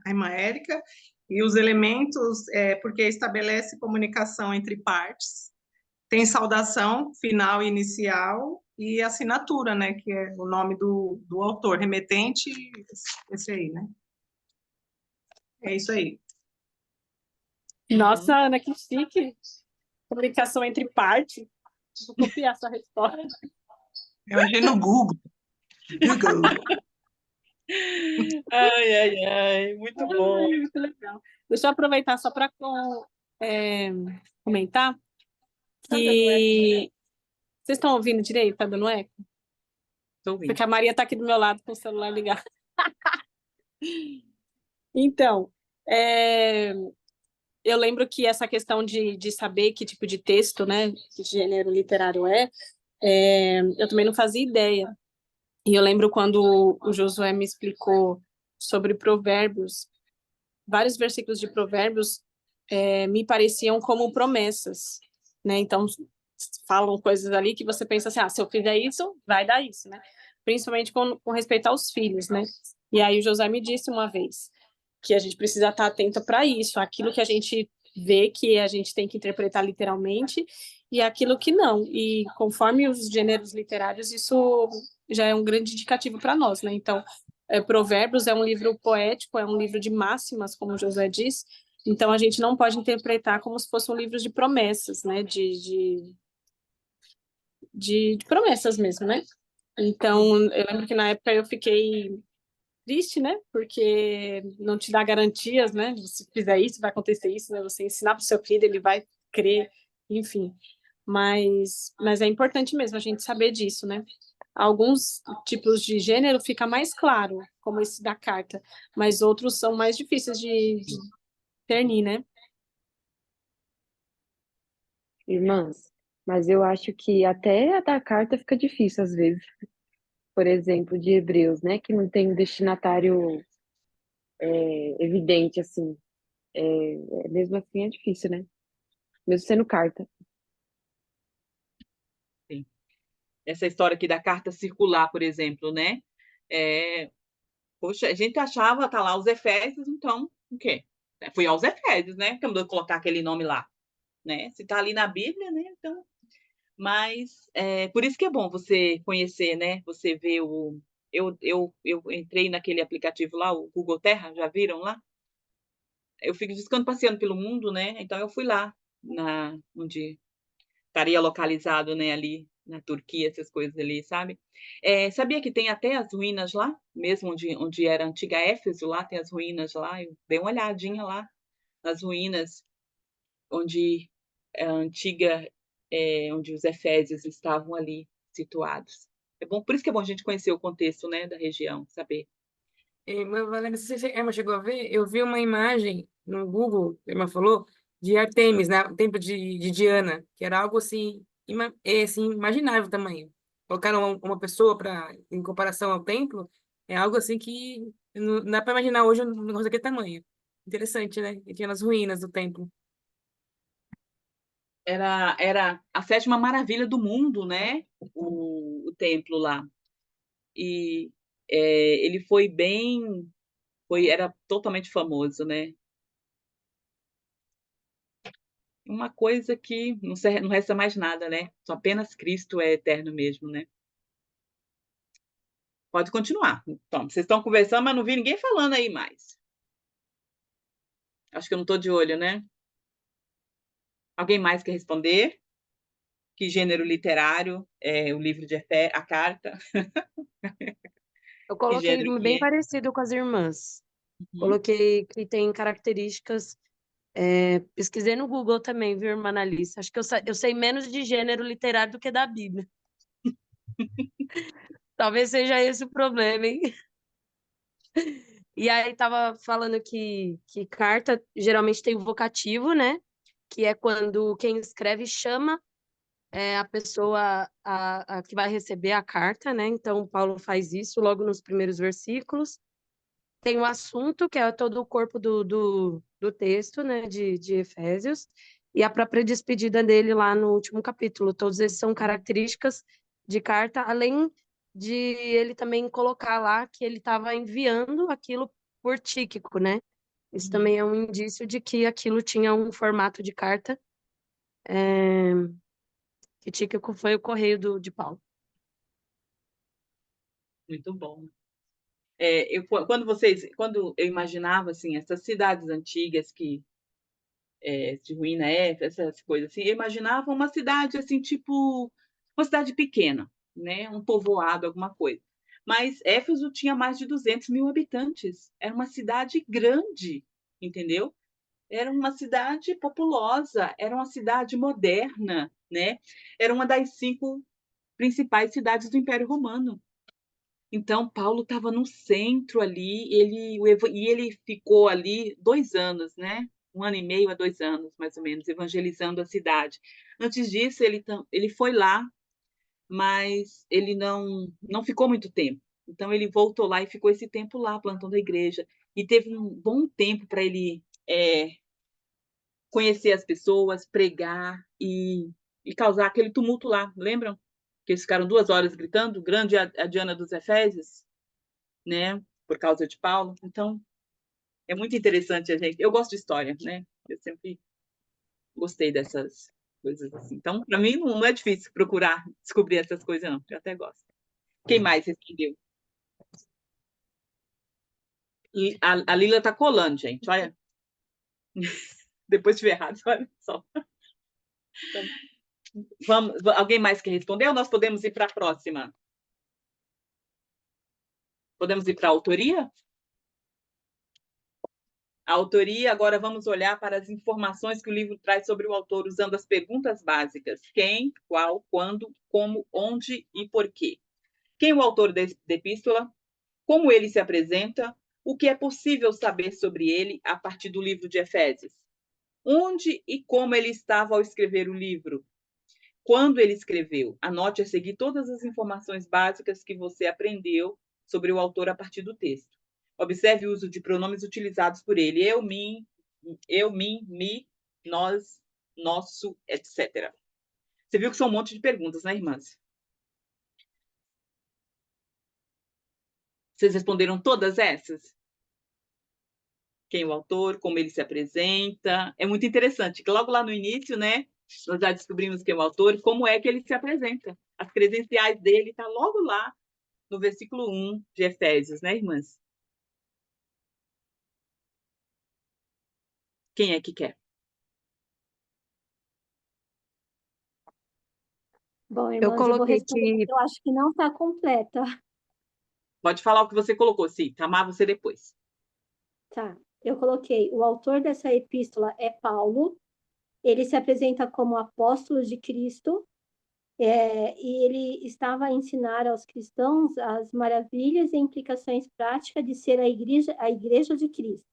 irmã Érica, e os elementos, porque estabelece comunicação entre partes. Tem saudação final e inicial e assinatura, né? Que é o nome do autor, remetente, esse aí, né? É isso aí. Nossa, Ana, que chique. Comunicação entre partes. Vou copiar essa resposta. Eu achei no Google. Google. Ai, muito bom. Ai, muito legal. Deixa eu aproveitar só para comentar que vocês estão ouvindo direito? Tá dando eco? Tô ouvindo. Porque a Maria tá aqui do meu lado com o celular ligado. Então, eu lembro que essa questão de saber que tipo de texto, né, que gênero literário eu também não fazia ideia. E eu lembro quando o Josué me explicou sobre Provérbios, vários versículos de Provérbios me pareciam como promessas, né? Então, falam coisas ali que você pensa assim, se eu fizer isso, vai dar isso, né? Principalmente com respeito aos filhos, né? E aí o Josué me disse uma vez que a gente precisa estar atenta para isso, aquilo que a gente vê que a gente tem que interpretar literalmente e aquilo que não. E conforme os gêneros literários, isso já é um grande indicativo para nós, né? Então, Provérbios é um livro poético, é um livro de máximas, como Josué diz, então a gente não pode interpretar como se fosse um livro de promessas, né? De promessas mesmo, né? Então, eu lembro que na época eu fiquei triste, né? Porque não te dá garantias, né? Se fizer isso, vai acontecer isso, né? Você ensinar para o seu filho, ele vai crer, enfim. Mas é importante mesmo a gente saber disso, né? Alguns tipos de gênero fica mais claro, como esse da carta, mas outros são mais difíceis de discernir, né? Irmãs, mas eu acho que até a da carta fica difícil às vezes. Por exemplo, de Hebreus, né? Que não tem um destinatário evidente, assim. Mesmo assim é difícil, né? Mesmo sendo carta. Sim. Essa história aqui da carta circular, por exemplo, né? Poxa, a gente achava, tá lá os Efésios, então, o quê? Fui aos Efésios, né? Que mudou colocar aquele nome lá, né? Se tá ali na Bíblia, né? Então, mas por isso que é bom você conhecer, né? Você vê eu entrei naquele aplicativo lá, o Google Terra, já viram lá? Eu fico ficando passeando pelo mundo, né? Então eu fui lá, onde estaria localizado, né, ali na Turquia, essas coisas ali, sabe? Sabia que tem até as ruínas lá, mesmo onde era a antiga Éfeso, lá tem as ruínas lá. Eu dei uma olhadinha lá nas ruínas onde a antiga, onde os efésios estavam ali situados. É bom, por isso que é bom a gente conhecer o contexto, né, da região, saber. Valéria, não sei se a Emma chegou a ver, eu vi uma imagem no Google, a Emma falou, de Artemis, né, o templo de Diana, que era algo assim, assim imaginável o tamanho. Colocaram uma pessoa para, em comparação ao templo, é algo assim que não dá para imaginar hoje um negócio daquele tamanho. Interessante, né? E tinha nas ruínas do templo. Era a sétima maravilha do mundo, né? O templo lá. E ele era totalmente famoso, né? Uma coisa que não resta mais nada, né? Só apenas Cristo é eterno mesmo, né? Pode continuar. Então, vocês estão conversando, mas não vi ninguém falando aí mais. Acho que eu não estou de olho, né? Alguém mais quer responder? Que gênero literário é o livro de Efésios, a carta? Eu Que coloquei gênero que bem é? parecido com as irmãs. Uhum. Coloquei que tem características. Pesquisei no Google também, viu, irmã Analice? Acho que eu sei menos de gênero literário do que da Bíblia. Talvez seja esse o problema, hein? E aí tava falando que carta geralmente tem o vocativo, né? Que é quando quem escreve chama a pessoa a que vai receber a carta, né? Então, Paulo faz isso logo nos primeiros versículos. Tem o assunto, que é todo o corpo do texto, né? De Efésios. E a própria despedida dele lá no último capítulo. Todos esses são características de carta, além de ele também colocar lá que ele estava enviando aquilo por Tíquico, né? Isso também é um indício de que aquilo tinha um formato de carta, que Tíquico foi o correio de Paulo. Muito bom. Quando eu imaginava assim essas cidades antigas que de ruína essas coisas assim, eu imaginava uma cidade assim tipo uma cidade pequena, né, um povoado, alguma coisa. Mas Éfeso tinha mais de 200.000 habitantes. Era uma cidade grande, entendeu? Era uma cidade populosa, era uma cidade moderna, né? Era uma das 5 principais cidades do Império Romano. Então, Paulo estava no centro ali, ele ficou ali 2 anos, né? 1 ano e meio a 2 anos, mais ou menos, evangelizando a cidade. Antes disso, ele foi lá, mas ele não ficou muito tempo. Então, ele voltou lá e ficou esse tempo lá, plantando a igreja. E teve um bom tempo para ele conhecer as pessoas, pregar e causar aquele tumulto lá. Lembram? Que eles ficaram 2 horas gritando, grande a Diana dos Efésios, né? Por causa de Paulo. Então, é muito interessante a gente. Eu gosto de história, né? Eu sempre gostei dessas coisas assim. Então, para mim, não é difícil procurar descobrir essas coisas, não. Eu até gosto. Quem mais respondeu? A Lila tá colando, gente. Olha. Depois de ver errado, olha só. Então, alguém mais quer responder ou nós podemos ir para a próxima? Podemos ir para a autoria? A autoria, agora vamos olhar para as informações que o livro traz sobre o autor, usando as perguntas básicas: quem, qual, quando, como, onde e por quê. Quem é o autor da epístola? Como ele se apresenta? O que é possível saber sobre ele a partir do livro de Efésios? Onde e como ele estava ao escrever o livro? Quando ele escreveu? Anote a seguir todas as informações básicas que você aprendeu sobre o autor a partir do texto. Observe o uso de pronomes utilizados por ele: eu, mim, me, nós, nosso, etc. Você viu que são um monte de perguntas, né, irmãs? Vocês responderam todas essas? Quem é o autor, como ele se apresenta. É muito interessante, que logo lá no início, né, nós já descobrimos quem é o autor, como é que ele se apresenta. As credenciais dele estão logo lá no versículo 1 de Efésios, né, irmãs? Quem é que quer? Bom, Eu irmãs, eu vou coloquei responder que porque eu acho que não está completa. Pode falar o que você colocou, sim. Tamar, você depois. Tá. Eu coloquei, o autor dessa epístola é Paulo, ele se apresenta como apóstolo de Cristo, e ele estava a ensinar aos cristãos as maravilhas e implicações práticas de ser a igreja de Cristo.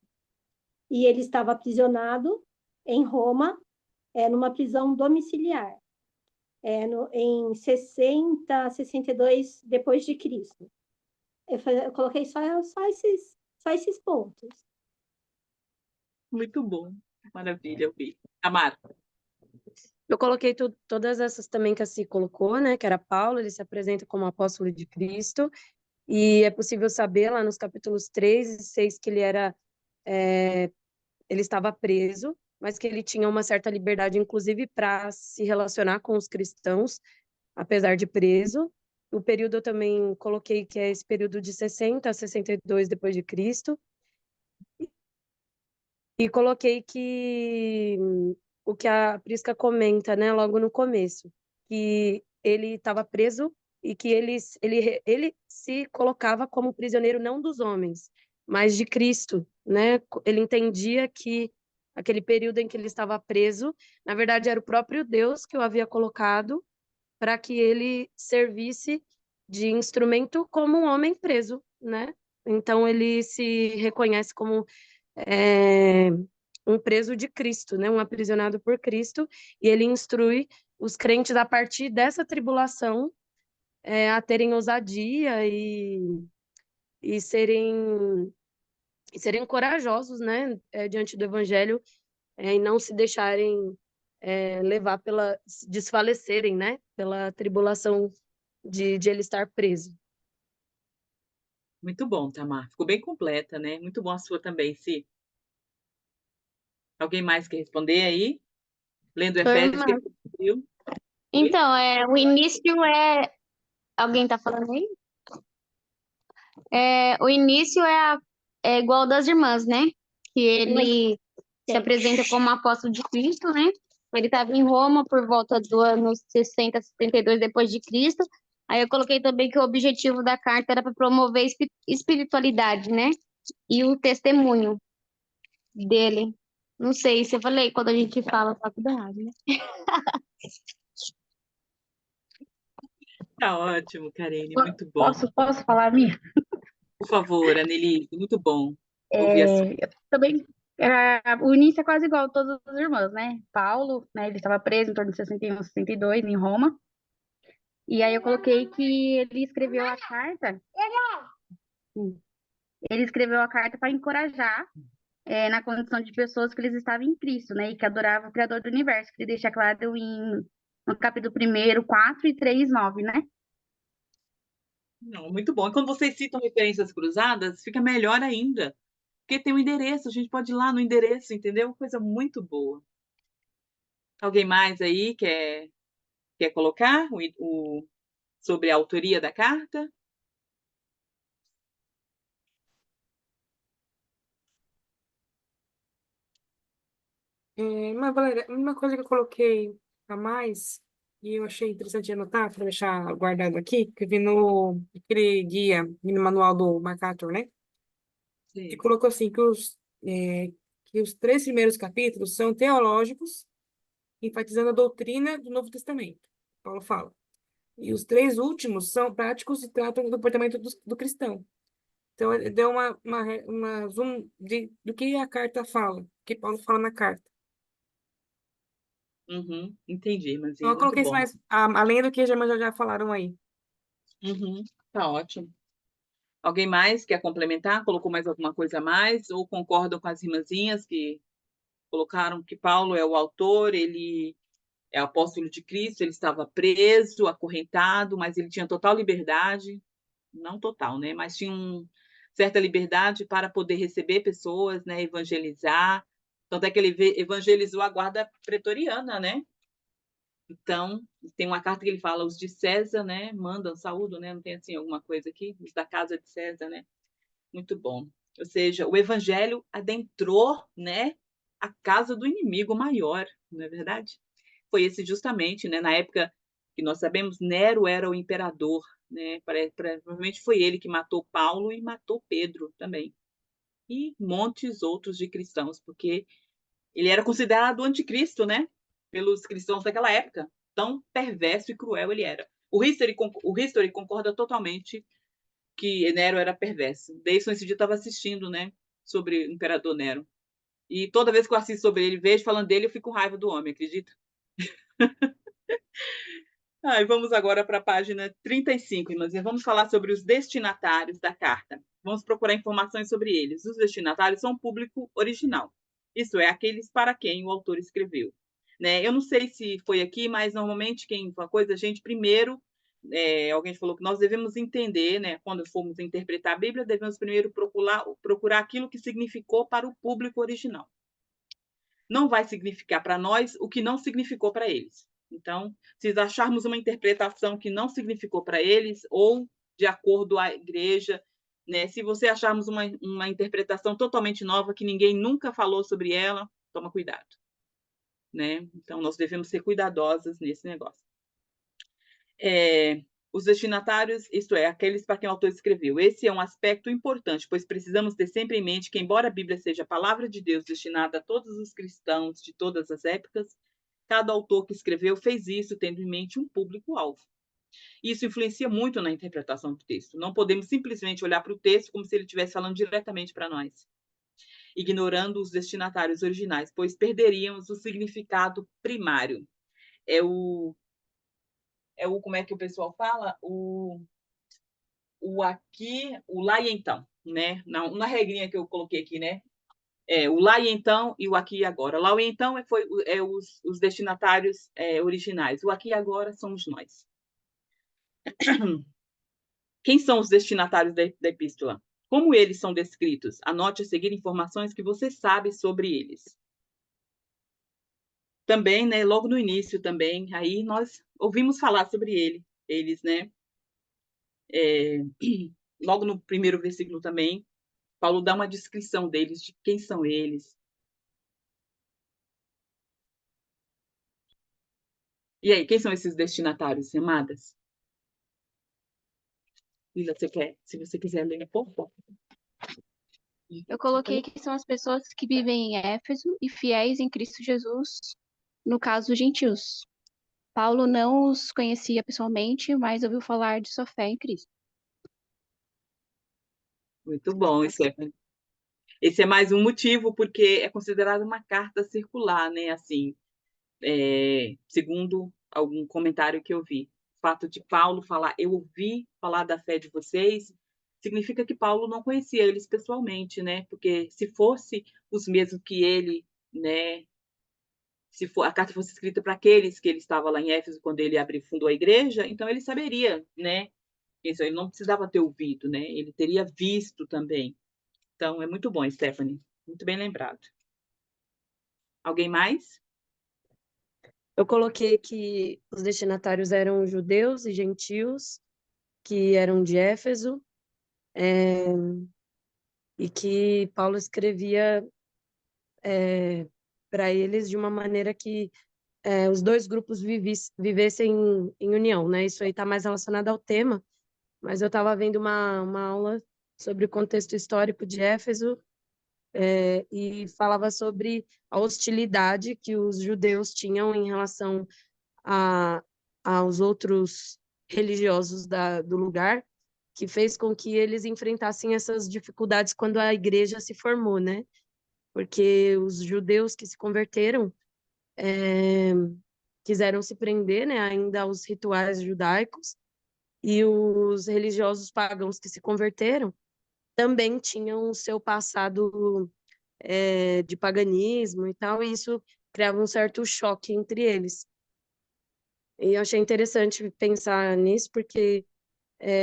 E ele estava aprisionado em Roma, numa prisão domiciliar, em 62 depois de Cristo. Eu coloquei só esses pontos. Muito bom. Maravilha, eu vi. Tamar. eu coloquei todas essas também que a Si colocou, né? Que era Paulo, ele se apresenta como apóstolo de Cristo, e é possível saber lá nos capítulos 3 e 6 que ele estava preso, mas que ele tinha uma certa liberdade, inclusive, para se relacionar com os cristãos, apesar de preso. O período eu também coloquei que é esse período de 60 a 62 depois de Cristo. E coloquei que o que a Prisca comenta, né, logo no começo, que ele estava preso e que ele se colocava como prisioneiro não dos homens, mas de Cristo, né? Ele entendia que aquele período em que ele estava preso, na verdade, era o próprio Deus que o havia colocado para que ele servisse de instrumento como um homem preso, né? Então ele se reconhece como um preso de Cristo, né? Um aprisionado por Cristo, e ele instrui os crentes a partir dessa tribulação a terem ousadia e serem corajosos, né? Diante do Evangelho e não se deixarem levar desfalecerem, né? Pela tribulação de ele estar preso. Muito bom, Tamar. Ficou bem completa, né? Muito bom a sua também, Si. Alguém mais quer responder aí? Lendo Efésios, o que você viu? Então, o início é... Alguém tá falando aí? O início é igual ao das irmãs, né? Que ele se apresenta como apóstolo de Cristo, né? Ele estava em Roma por volta do ano 60, 72 depois de Cristo. Aí eu coloquei também que o objetivo da carta era para promover a espiritualidade, né? E o testemunho dele. Não sei se eu falei quando a gente fala, tá tudo errado, né? Tá ótimo, Karine, muito bom. Posso falar a minha? Por favor, Annelise, muito bom ouvir a sua. Eu também. O início é quase igual a todas as irmãs, né? Paulo, né? Ele estava preso em torno de 61, 62 em Roma. E aí eu coloquei que ele escreveu a carta. Ele escreveu a carta para encorajar na condição de pessoas que eles estavam em Cristo, né? E que adoravam o Criador do Universo, que ele deixa claro no capítulo 1, 4 e 3, 9, né? Não, muito bom. E quando vocês citam referências cruzadas, fica melhor ainda. Porque tem o endereço, a gente pode ir lá no endereço, entendeu? Coisa muito boa. Alguém mais aí quer colocar sobre a autoria da carta? Mas, Valéria, uma coisa que eu coloquei a mais, e eu achei interessante anotar, para deixar guardado aqui, que eu vi no aquele guia, no manual do MacArthur, né? Que Sim. colocou assim, que os 3 primeiros capítulos são teológicos, enfatizando a doutrina do Novo Testamento, Paulo fala. E os 3 últimos são práticos e tratam do comportamento do cristão. Então, ele deu uma zoom do que a carta fala, que Paulo fala na carta. Uhum, entendi, mas Então, eu muito coloquei isso bom. mais, além do que as irmãs já falaram aí. Uhum, tá ótimo. Alguém mais quer complementar? Colocou mais alguma coisa a mais? Ou concordam com as irmãzinhas que colocaram que Paulo é o autor, ele é apóstolo de Cristo, ele estava preso, acorrentado, mas ele tinha total liberdade, não total, né? Mas tinha certa liberdade para poder receber pessoas, né? Evangelizar. Tanto é que ele evangelizou a guarda pretoriana, né? Então, tem uma carta que ele fala, os de César, né? Mandam, saúdo, né? Não tem assim alguma coisa aqui? Os da casa de César, né? Muito bom. Ou seja, o evangelho adentrou, né? A casa do inimigo maior, não é verdade? Foi esse justamente, né? Na época que nós sabemos, Nero era o imperador, né? Provavelmente foi ele que matou Paulo e matou Pedro também. E montes outros de cristãos, porque ele era considerado o anticristo, né? Pelos cristãos daquela época. Tão perverso e cruel ele era. O History concorda totalmente que Nero era perverso. Deison esse dia estava assistindo, né? Sobre o imperador Nero. E toda vez que eu assisto sobre ele, vejo falando dele, eu fico com raiva do homem, acredita? E vamos agora para a página 35, irmãs. E vamos falar sobre os destinatários da carta. Vamos procurar informações sobre eles. Os destinatários são o público original. Isso é, aqueles para quem o autor escreveu. Né? Eu não sei se foi aqui, mas normalmente a gente primeiro, alguém falou que nós devemos entender, né? Quando formos interpretar a Bíblia, devemos primeiro procurar aquilo que significou para o público original. Não vai significar para nós o que não significou para eles. Então, se acharmos uma interpretação que não significou para eles, ou de acordo à igreja, né? Se você acharmos uma interpretação totalmente nova, que ninguém nunca falou sobre ela, toma cuidado. né? Então, nós devemos ser cuidadosas nesse negócio. Os destinatários, isto é, aqueles para quem o autor escreveu. Esse é um aspecto importante, pois precisamos ter sempre em mente que, embora a Bíblia seja a palavra de Deus destinada a todos os cristãos de todas as épocas, cada autor que escreveu fez isso tendo em mente um público-alvo. Isso influencia muito na interpretação do texto. Não podemos simplesmente olhar para o texto como se ele estivesse falando diretamente para nós, ignorando os destinatários originais, pois perderíamos o significado primário. Como é que o pessoal fala? O aqui, o lá e então, né? Na regrinha que eu coloquei aqui, né? O lá e então e o aqui e agora. Lá e então foi os destinatários originais. O aqui e agora somos nós. Quem são os destinatários da epístola? Como eles são descritos? Anote a seguir informações que você sabe sobre eles. Também, né, logo no início também, aí nós ouvimos falar sobre eles, né? Logo no primeiro versículo também, Paulo dá uma descrição deles, de quem são eles. E aí, quem são esses destinatários, amadas? Lila, se você quiser ler um pouco. Eu coloquei que são as pessoas que vivem em Éfeso e fiéis em Cristo Jesus, no caso, os gentios. Paulo não os conhecia pessoalmente, mas ouviu falar de sua fé em Cristo. Muito bom, Stephanie. Esse é mais um motivo, porque é considerado uma carta circular, né? Assim, segundo algum comentário que eu vi. O fato de Paulo falar, eu ouvi falar da fé de vocês, significa que Paulo não conhecia eles pessoalmente, né? Porque se fosse os mesmos que ele, né? Se a carta fosse escrita para aqueles que ele estava lá em Éfeso quando ele fundou a igreja, então ele saberia, né? Isso, ele não precisava ter ouvido, né? Ele teria visto também. Então, é muito bom, Stephanie. Muito bem lembrado. Alguém mais? Eu coloquei que os destinatários eram judeus e gentios, que eram de Éfeso, e que Paulo escrevia para eles de uma maneira que os dois grupos vivessem em união, né? Isso aí está mais relacionado ao tema, mas eu estava vendo uma aula sobre o contexto histórico de Éfeso, e falava sobre a hostilidade que os judeus tinham em relação aos outros religiosos do lugar, que fez com que eles enfrentassem essas dificuldades quando a igreja se formou, né? Porque os judeus que se converteram quiseram se prender, né, ainda aos rituais judaicos, e os religiosos pagãos que se converteram também tinham o seu passado de paganismo e tal, e isso criava um certo choque entre eles. E eu achei interessante pensar nisso, porque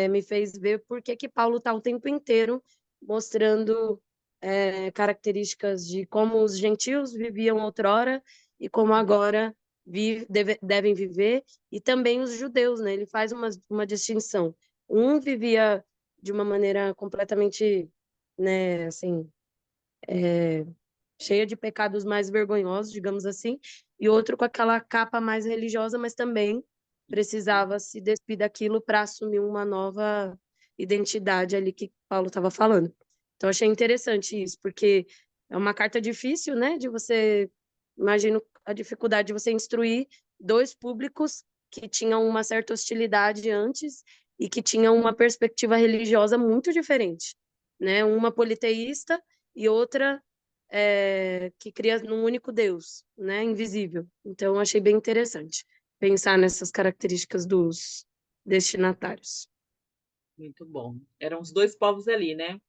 me fez ver por que Paulo está o tempo inteiro mostrando características de como os gentios viviam outrora e como agora devem viver, e também os judeus, né? Ele faz uma distinção. Um vivia de uma maneira completamente, né, assim, cheia de pecados mais vergonhosos, digamos assim, e outro com aquela capa mais religiosa, mas também precisava se despir daquilo para assumir uma nova identidade ali que Paulo estava falando. Então, achei interessante isso, porque é uma carta difícil, né, de você, imagino a dificuldade de você instruir dois públicos que tinham uma certa hostilidade antes e que tinham uma perspectiva religiosa muito diferente, né, uma politeísta e outra que cria num único Deus, né, invisível. Então, eu achei bem interessante pensar nessas características dos destinatários. Muito bom. Eram os dois povos ali, né?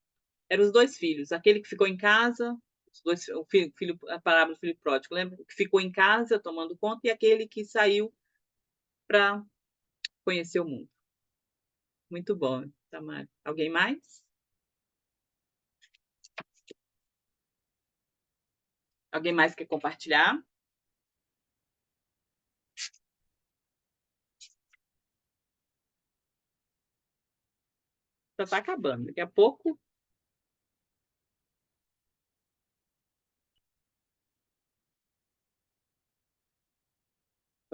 Eram os dois filhos. Aquele que ficou em casa, a parábola do filho pródigo, lembra? O que ficou em casa tomando conta e aquele que saiu para conhecer o mundo. Muito bom, Tamara. Alguém mais? Alguém mais quer compartilhar? Já está acabando. Daqui a pouco.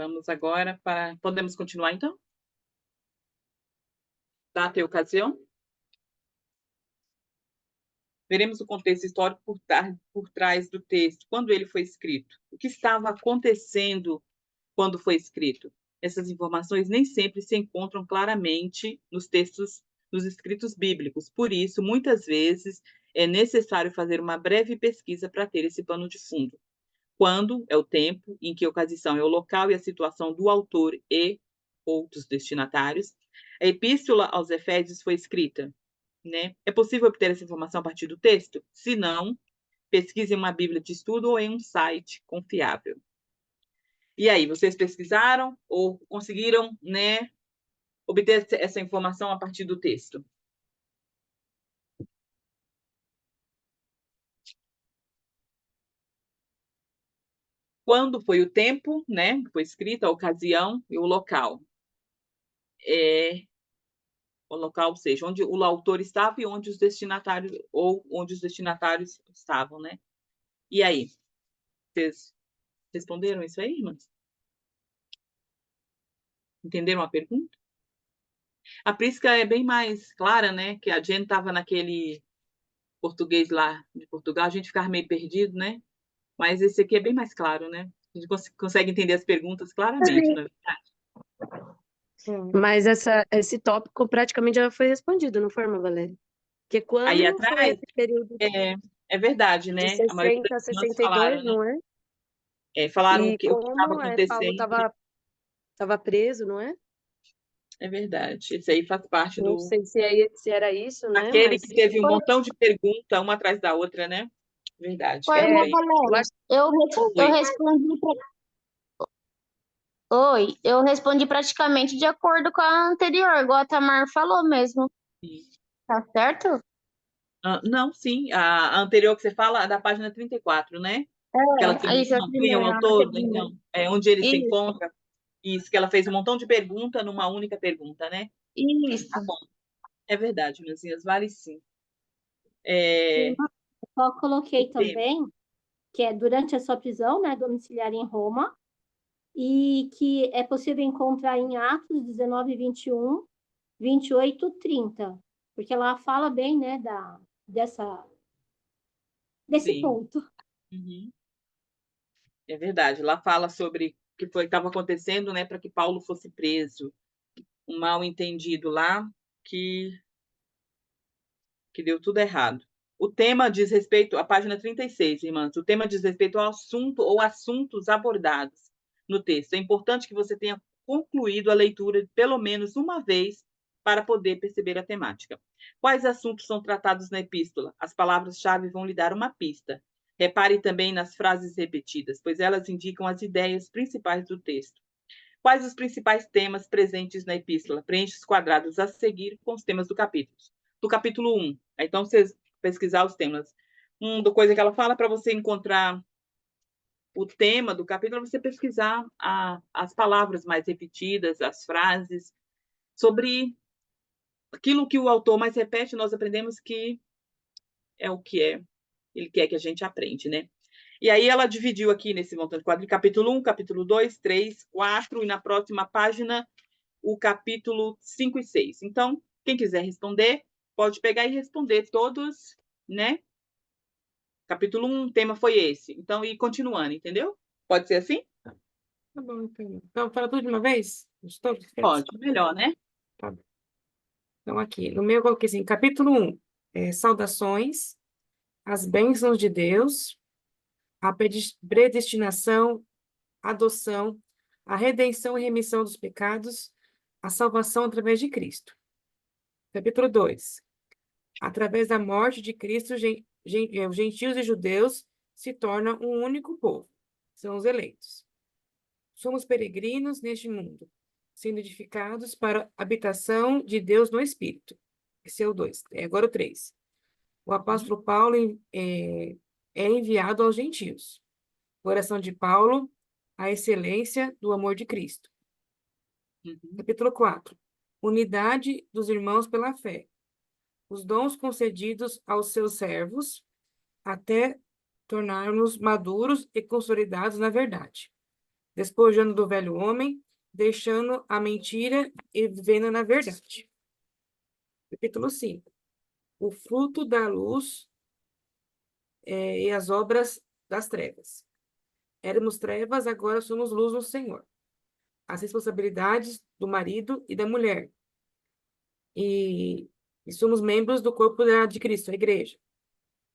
Vamos agora para... Podemos continuar, então? Data e ocasião. Veremos o contexto histórico por trás do texto, quando ele foi escrito. O que estava acontecendo quando foi escrito? Essas informações nem sempre se encontram claramente nos textos, nos escritos bíblicos. Por isso, muitas vezes, é necessário fazer uma breve pesquisa para ter esse pano de fundo. Quando é o tempo, em que ocasião é o local e a situação do autor e outros destinatários. A epístola aos Efésios foi escrita, né? É possível obter essa informação a partir do texto? Se não, pesquise em uma Bíblia de estudo ou em um site confiável. E aí, vocês pesquisaram ou conseguiram, né, obter essa informação a partir do texto? Quando foi o tempo, né, foi escrito, a ocasião e o local. O local, ou seja, onde o autor estava e onde os destinatários, ou onde os destinatários estavam, né? E aí, vocês responderam isso aí, irmãs? Entenderam a pergunta? A Prisca é bem mais clara, né? Que a Jen estava naquele português lá de Portugal, a gente ficava meio perdido, né? Mas esse aqui é bem mais claro, né? A gente consegue entender as perguntas claramente, não é verdade? Mas esse tópico praticamente já foi respondido, não foi, irmã Valéria? Porque Aí quando foi atrás, esse período é verdade, de né? A maioria 60 a das irmãs falaram, 62, né? não é? Falaram E o que estava como Paulo acontecendo. estava preso, não é? É verdade. Esse aí faz parte Não do... sei se era isso, né? Aquele Mas que teve um montão de perguntas, uma atrás da outra, né? Verdade. Oi, Quero irmã bem. eu Valéria. acho Eu Oi. respondi Oi, eu respondi praticamente de acordo com a anterior, igual a Tamar falou mesmo. Tá certo? Não, sim. A anterior que você fala, é da página 34, né? Que ela Aí isso é a não tinha o primeira, a autor, segunda. então, onde ele se Isso, encontra. Isso, que ela fez um montão de perguntas numa única pergunta, né? isso. Tá bom. É verdade, minhas vale sim. É, Só coloquei o tema. também que é durante a sua prisão, né, domiciliar em Roma, e que é possível encontrar em Atos 19, 21, 28, 30, porque ela fala bem, né, desse Sim. ponto. Uhum. É verdade. Lá fala sobre o que estava acontecendo, né, para que Paulo fosse preso. Um mal entendido lá que deu tudo errado. O tema diz respeito, à página 36, irmãs, o tema diz respeito ao assunto ou assuntos abordados no texto. É importante que você tenha concluído a leitura pelo menos uma vez para poder perceber a temática. Quais assuntos são tratados na epístola? As palavras-chave vão lhe dar uma pista. Repare também nas frases repetidas, pois elas indicam as ideias principais do texto. Quais os principais temas presentes na epístola? Preencha os quadrados a seguir com os temas do capítulo. Do capítulo 1. Então, vocês pesquisar os temas. Da coisa que ela fala, para você encontrar o tema do capítulo, você pesquisar as palavras mais repetidas, as frases, sobre aquilo que o autor mais repete, nós aprendemos que é o que ele quer que a gente aprende, né? E aí ela dividiu aqui nesse montante de quadro, capítulo 1, capítulo 2, 3, 4, e na próxima página o capítulo 5 e 6. Então, quem quiser responder, pode pegar e responder todos, né? Capítulo 1, o tema foi esse. Então, e continuando, entendeu? Pode ser assim? Tá bom, então. Então, fala tudo de uma vez? Todos? Pode, melhor, né? Tá bom. Então, aqui, no meu eu coloquei assim, capítulo 1, saudações, as bênçãos de Deus, a predestinação, adoção, a redenção e remissão dos pecados, a salvação através de Cristo. Capítulo 2, através da morte de Cristo, os gentios e judeus se tornam um único povo, são os eleitos. Somos peregrinos neste mundo, sendo edificados para a habitação de Deus no Espírito. Esse é o 2. Agora o 3. O apóstolo Paulo é enviado aos gentios. Oração de Paulo, a excelência do amor de Cristo. Capítulo 4. Unidade dos irmãos pela fé. Os dons concedidos aos seus servos, até tornarmos maduros e consolidados na verdade. despojando do velho homem, deixando a mentira e vivendo na verdade. Capítulo 5. O fruto da luz e as obras das trevas. Éramos trevas, agora somos luz no Senhor. As responsabilidades do marido e da mulher. E somos membros do corpo de Cristo, a igreja.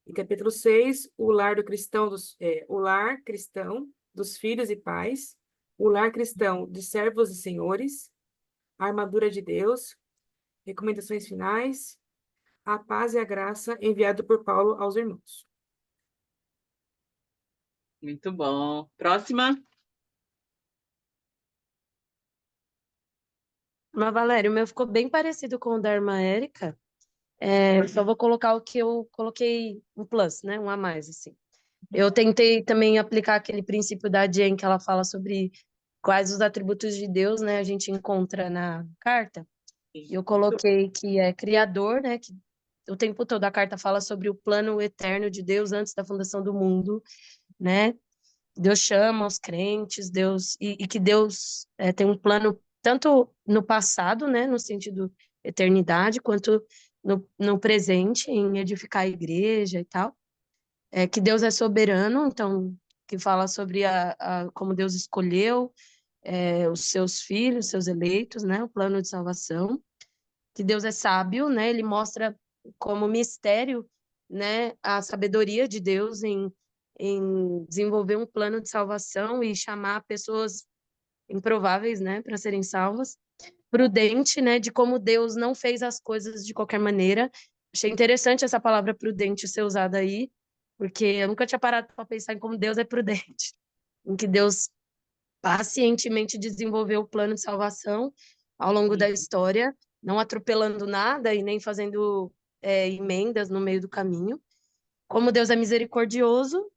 Em capítulo 6, o lar cristão dos filhos e pais, o lar cristão de servos e senhores, a armadura de Deus, recomendações finais, a paz e a graça enviado por Paulo aos irmãos. Muito bom. Próxima. Mas, Valério, o meu ficou bem parecido com o da irmã Érica. Eu só vou colocar o que eu coloquei um plus, né? Um a mais, assim. Eu tentei também aplicar aquele princípio da Jen, que ela fala sobre quais os atributos de Deus, né, a gente encontra na carta. E eu coloquei que é criador, né, que o tempo todo a carta fala sobre o plano eterno de Deus antes da fundação do mundo, né? Deus chama os crentes, e que Deus tem um plano tanto no passado, né, no sentido eternidade, quanto no presente, em edificar a igreja e tal. Que Deus é soberano, então, que fala sobre como Deus escolheu os seus filhos, seus eleitos, né, o plano de salvação. Que Deus é sábio, né, ele mostra como mistério, né, a sabedoria de Deus em desenvolver um plano de salvação e chamar pessoas improváveis, né, para serem salvas. Prudente, né, de como Deus não fez as coisas de qualquer maneira. Achei interessante essa palavra prudente ser usada aí, porque eu nunca tinha parado para pensar em como Deus é prudente, em que Deus pacientemente desenvolveu o plano de salvação ao longo da história, não atropelando nada e nem fazendo emendas no meio do caminho. Como Deus é misericordioso.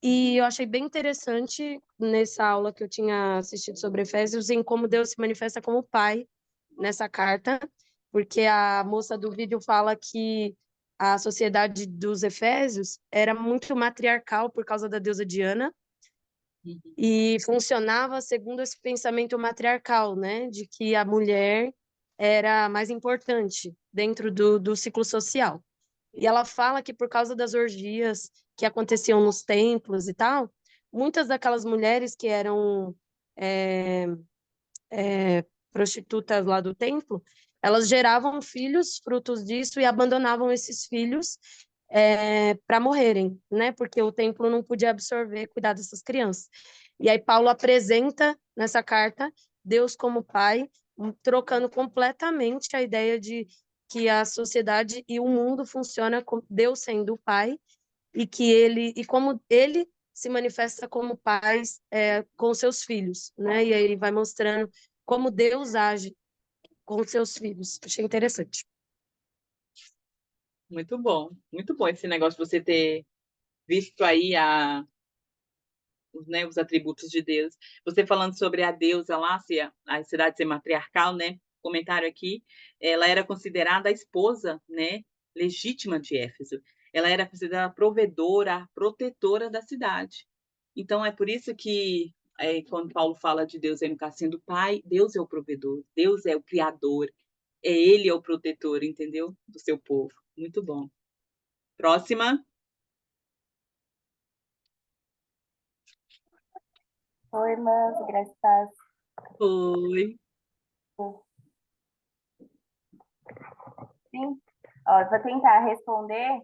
E eu achei bem interessante nessa aula que eu tinha assistido sobre Efésios, em como Deus se manifesta como Pai nessa carta, porque a moça do vídeo fala que a sociedade dos Efésios era muito matriarcal por causa da deusa Diana, e funcionava segundo esse pensamento matriarcal, né, de que a mulher era mais importante dentro do ciclo social. E ela fala que por causa das orgias que aconteciam nos templos e tal, muitas daquelas mulheres que eram prostitutas lá do templo, elas geravam filhos frutos disso e abandonavam esses filhos para morrerem, né? Porque o templo não podia absorver, cuidar dessas crianças. E aí Paulo apresenta nessa carta Deus como pai, trocando completamente a ideia de que a sociedade e o mundo funciona com Deus sendo o pai e como ele se manifesta como pai com seus filhos, né? E aí ele vai mostrando como Deus age com seus filhos. Achei interessante. Muito bom esse negócio de você ter visto aí os atributos de Deus. Você falando sobre a deusa lá, a cidade ser matriarcal, né? Comentário aqui, ela era considerada a esposa, né, legítima de Éfeso. Ela era considerada a provedora, a protetora da cidade. Então, é por isso que quando Paulo fala de Deus no caso sendo pai, Deus é o provedor, Deus é o criador, ele é o protetor, entendeu? Do seu povo. Muito bom. Próxima. Oi, irmãs, graças a Deus. Oi. Sim, ó, eu vou tentar responder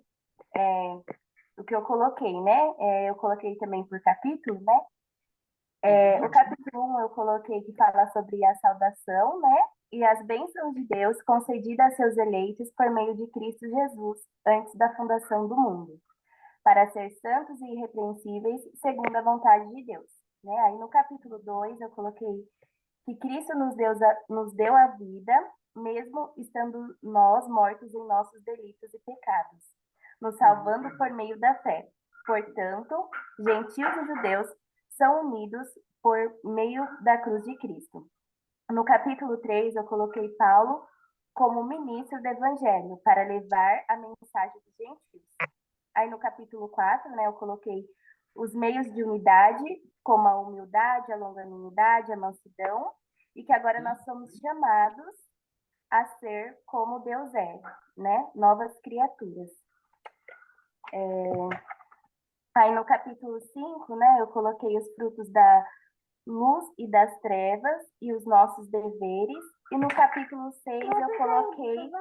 o que eu coloquei, né? Eu coloquei também por capítulo, né? O capítulo 1 eu coloquei que fala sobre a saudação, né? E as bênçãos de Deus concedidas a seus eleitos por meio de Cristo Jesus, antes da fundação do mundo, para ser santos e irrepreensíveis, segundo a vontade de Deus. Né? Aí no capítulo 2 eu coloquei que Cristo nos deu a vida, mesmo estando nós mortos em nossos delitos e pecados, nos salvando por meio da fé. Portanto, gentios e judeus são unidos por meio da cruz de Cristo. No capítulo 3, eu coloquei Paulo como ministro do evangelho, para levar a mensagem dos gentios. Aí no capítulo 4, né, eu coloquei os meios de unidade como a humildade, a longanimidade, a mansidão, e que agora nós somos chamados a ser como Deus é, né? Novas criaturas. Aí no capítulo 5, né, eu coloquei os frutos da luz e das trevas e os nossos deveres. E no capítulo 6 eu coloquei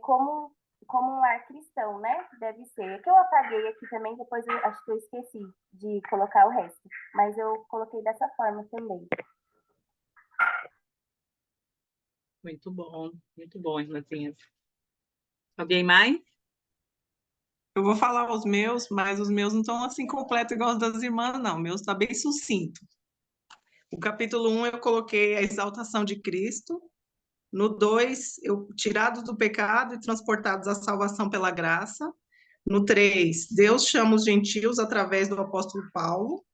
como um lar cristão, né? Deve ser. Que eu apaguei aqui também, depois eu acho que eu esqueci de colocar o resto. Mas eu coloquei dessa forma também. Muito bom, irmãzinhas. Alguém mais? Eu vou falar os meus, mas os meus não estão assim completos igual os das irmãs, não. O meu está bem sucinto. O capítulo 1 eu coloquei a exaltação de Cristo. No 2, tirados do pecado e transportados à salvação pela graça. No 3, Deus chama os gentios através do apóstolo Paulo.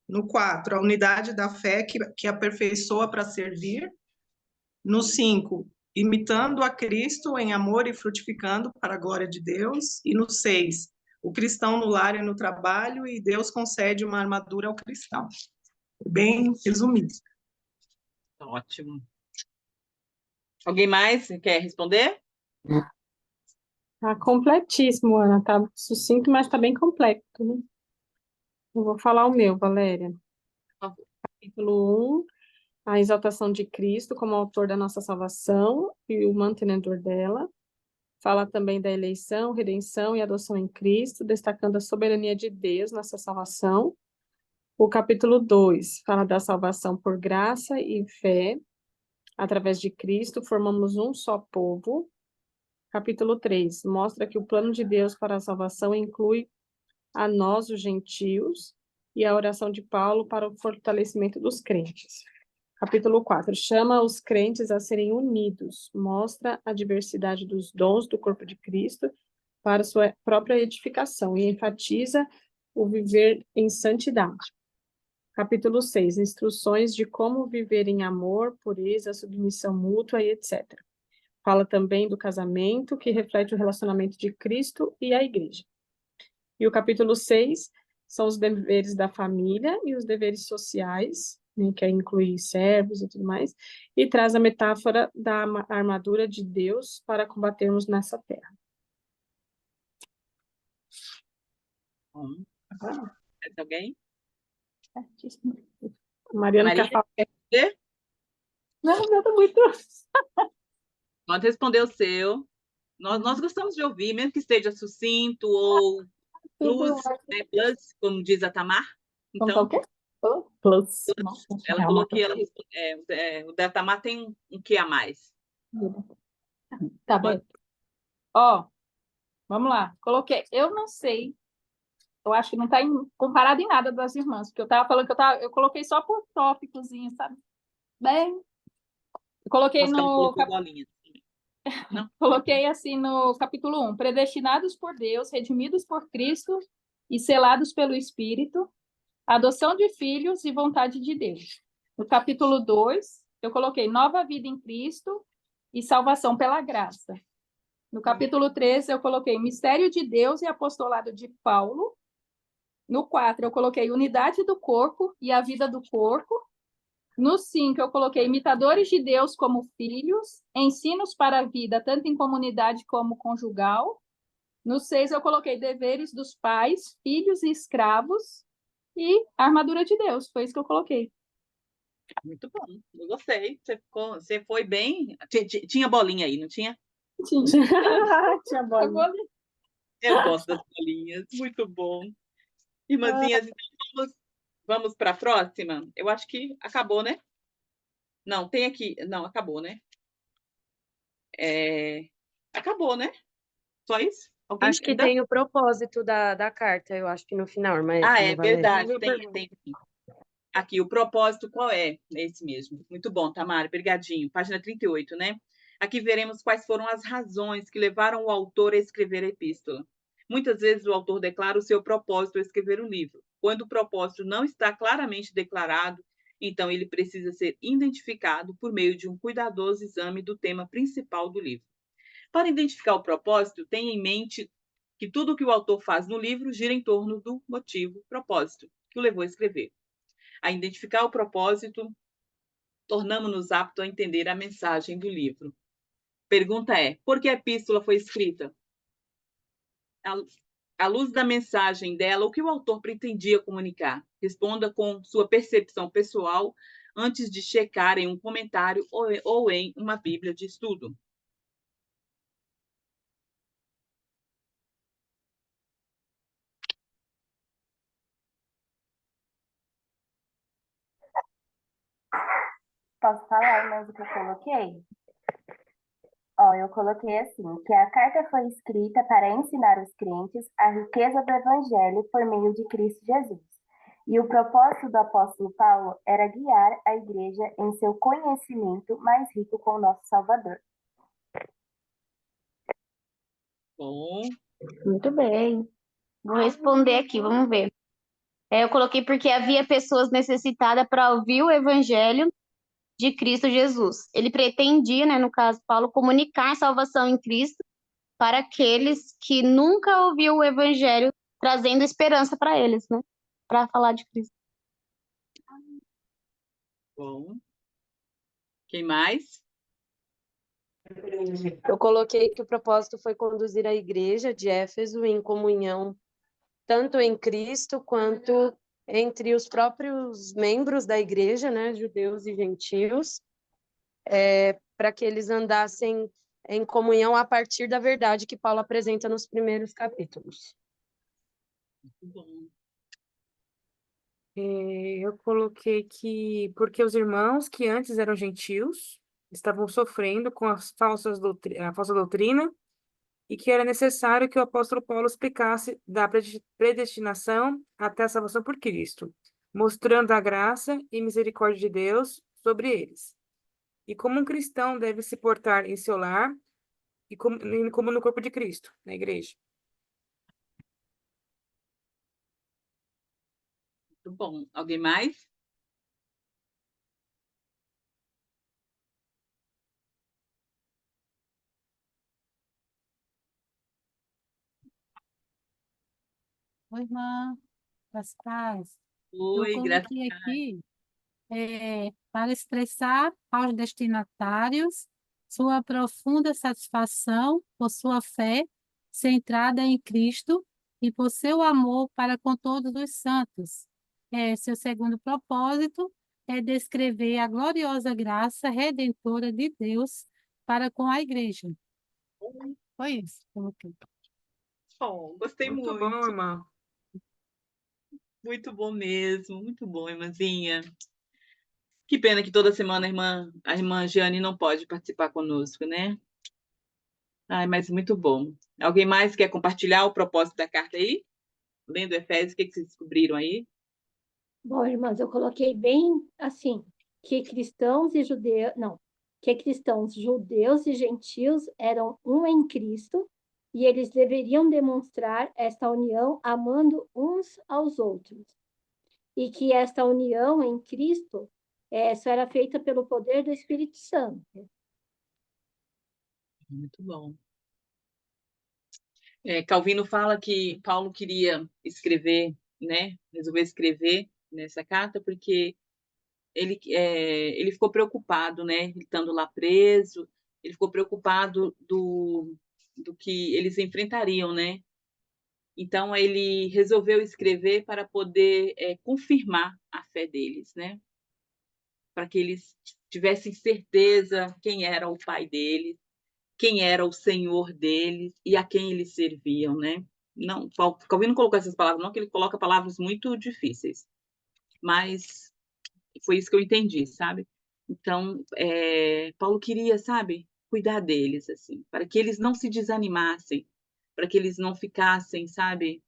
No 4, a unidade da fé que aperfeiçoa para servir. No 5, imitando a Cristo em amor e frutificando para a glória de Deus. E no 6, o cristão no lar e no trabalho, e Deus concede uma armadura ao cristão. Bem resumido. Ótimo. Alguém mais quer responder? Tá completíssimo, Ana. Tá sucinto, mas tá bem completo, né? Eu vou falar o meu, Valéria. Capítulo 1, a exaltação de Cristo como autor da nossa salvação e o mantenedor dela. Fala também da eleição, redenção e adoção em Cristo, destacando a soberania de Deus nessa salvação. O capítulo 2 fala da salvação por graça e fé. Através de Cristo, formamos um só povo. Capítulo 3 mostra que o plano de Deus para a salvação inclui a nós, os gentios, e a oração de Paulo para o fortalecimento dos crentes. Capítulo 4 chama os crentes a serem unidos, mostra a diversidade dos dons do corpo de Cristo para sua própria edificação e enfatiza o viver em santidade. Capítulo 6, instruções de como viver em amor, pureza, submissão mútua e etc. Fala também do casamento, que reflete o relacionamento de Cristo e a igreja. E o capítulo 6 são os deveres da família e os deveres sociais, né, que inclui servos e tudo mais, e traz a metáfora da armadura de Deus para combatermos nessa terra. Mais alguém? Mariana Maria, quer falar. quer responder? Não, não, tá muito... Pode responder o seu. Nós gostamos de ouvir, mesmo que esteja sucinto ou plus, né, plus, como diz a Tamar. Então, o quê? Plus. Ela falou que o da Tamar tem um que a mais. Tá bem. Ó, vamos lá. Coloquei. Eu não sei. Eu acho que não está comparado em nada das irmãs, porque eu estava falando que eu coloquei só por tópicozinho, sabe? Bem. Eu coloquei Coloquei assim no capítulo 1, predestinados por Deus, redimidos por Cristo e selados pelo Espírito, adoção de filhos e vontade de Deus. No capítulo 2, eu coloquei nova vida em Cristo e salvação pela graça. No capítulo 3, eu coloquei mistério de Deus e apostolado de Paulo. No 4, eu coloquei unidade do corpo e a vida do corpo. No 5, eu coloquei imitadores de Deus como filhos, ensinos para a vida, tanto em comunidade como conjugal. No 6, eu coloquei deveres dos pais, filhos e escravos. E armadura de Deus, foi isso que eu coloquei. Muito bom, eu gostei. Você foi bem. Tinha bolinha aí, não tinha? Tinha bolinha. Eu gosto das bolinhas, muito bom. Irmãzinhas, então vamos para a próxima? Eu acho que acabou, né? Não, tem aqui. Não, acabou, né? Acabou, né? Só isso? Alguém Acho que tem o propósito da carta, eu acho que no final, mas é verdade, tem. Aqui, o propósito qual é? Esse mesmo. Muito bom, Tamara, brigadinho. Página 38, né? Aqui veremos quais foram as razões que levaram o autor a escrever a epístola. Muitas vezes o autor declara o seu propósito ao escrever um livro. Quando o propósito não está claramente declarado, então ele precisa ser identificado por meio de um cuidadoso exame do tema principal do livro. Para identificar o propósito, tenha em mente que tudo o que o autor faz no livro gira em torno do motivo, propósito, que o levou a escrever. a identificar o propósito, tornamos-nos aptos a entender a mensagem do livro. Pergunta é: por que a epístola foi escrita? À luz da mensagem dela, o que o autor pretendia comunicar? Responda com sua percepção pessoal antes de checar em um comentário ou em uma Bíblia de estudo. Posso falar mais o que eu coloquei? Ó, eu coloquei assim, que a carta foi escrita para ensinar os crentes a riqueza do Evangelho por meio de Cristo Jesus. E o propósito do apóstolo Paulo era guiar a igreja em seu conhecimento mais rico com o nosso Salvador. Bom, Muito bem. Vou responder aqui, vamos ver. Eu coloquei porque havia pessoas necessitadas para ouvir o evangelho de Cristo Jesus. Ele pretendia, né, no caso Paulo, comunicar a salvação em Cristo para aqueles que nunca ouviram o evangelho, trazendo esperança para eles, né? Para falar de Cristo. bom. Quem mais? Eu coloquei que o propósito foi conduzir a igreja de Éfeso em comunhão, tanto em Cristo quanto entre os próprios membros da igreja, né, judeus e gentios, para que eles andassem em comunhão a partir da verdade que Paulo apresenta nos primeiros capítulos. Bom. Eu coloquei que porque os irmãos que antes eram gentios estavam sofrendo com a falsa doutrina e que era necessário que o apóstolo Paulo explicasse da predestinação até a salvação por Cristo, mostrando a graça e misericórdia de Deus sobre eles. E como um cristão deve se portar em seu lar e como no corpo de Cristo, na igreja. Muito bom. Alguém mais? Oi, irmã, das paz. Eu Oi, graças. coloquei aqui para expressar aos destinatários sua profunda satisfação por sua fé centrada em Cristo e por seu amor para com todos os santos. Seu segundo propósito é descrever a gloriosa graça redentora de Deus para com a igreja. Foi isso. Coloquei. Bom, gostei Muito muito. bom, irmã. Muito bom mesmo. Muito bom, irmãzinha. Que pena que toda semana a irmã Jeane não pode participar conosco, né? Ai, mas muito bom. Alguém mais quer compartilhar o propósito da carta aí? Lendo Efésios, o que vocês descobriram aí? Bom, irmãs, eu coloquei bem assim, que cristãos e judeus, não, que cristãos, judeus e gentios eram um em Cristo e eles deveriam demonstrar esta união amando uns aos outros. E que esta união em Cristo só era feita pelo poder do Espírito Santo. Muito bom. Calvino fala que Paulo queria escrever, né? Resolveu escrever nessa carta porque ele ficou preocupado, né? Estando lá preso, ele ficou preocupado do que eles enfrentariam, né? Então ele resolveu escrever para poder confirmar a fé deles, né? Para que eles tivessem certeza quem era o pai deles, quem era o Senhor deles e a quem eles serviam, né? Não, Calvino não colocou essas palavras, não, que ele coloca palavras muito difíceis, mas foi isso que eu entendi, sabe? Então, Paulo queria, sabe, cuidar deles, assim, para que eles não se desanimassem, para que eles não ficassem, sabe?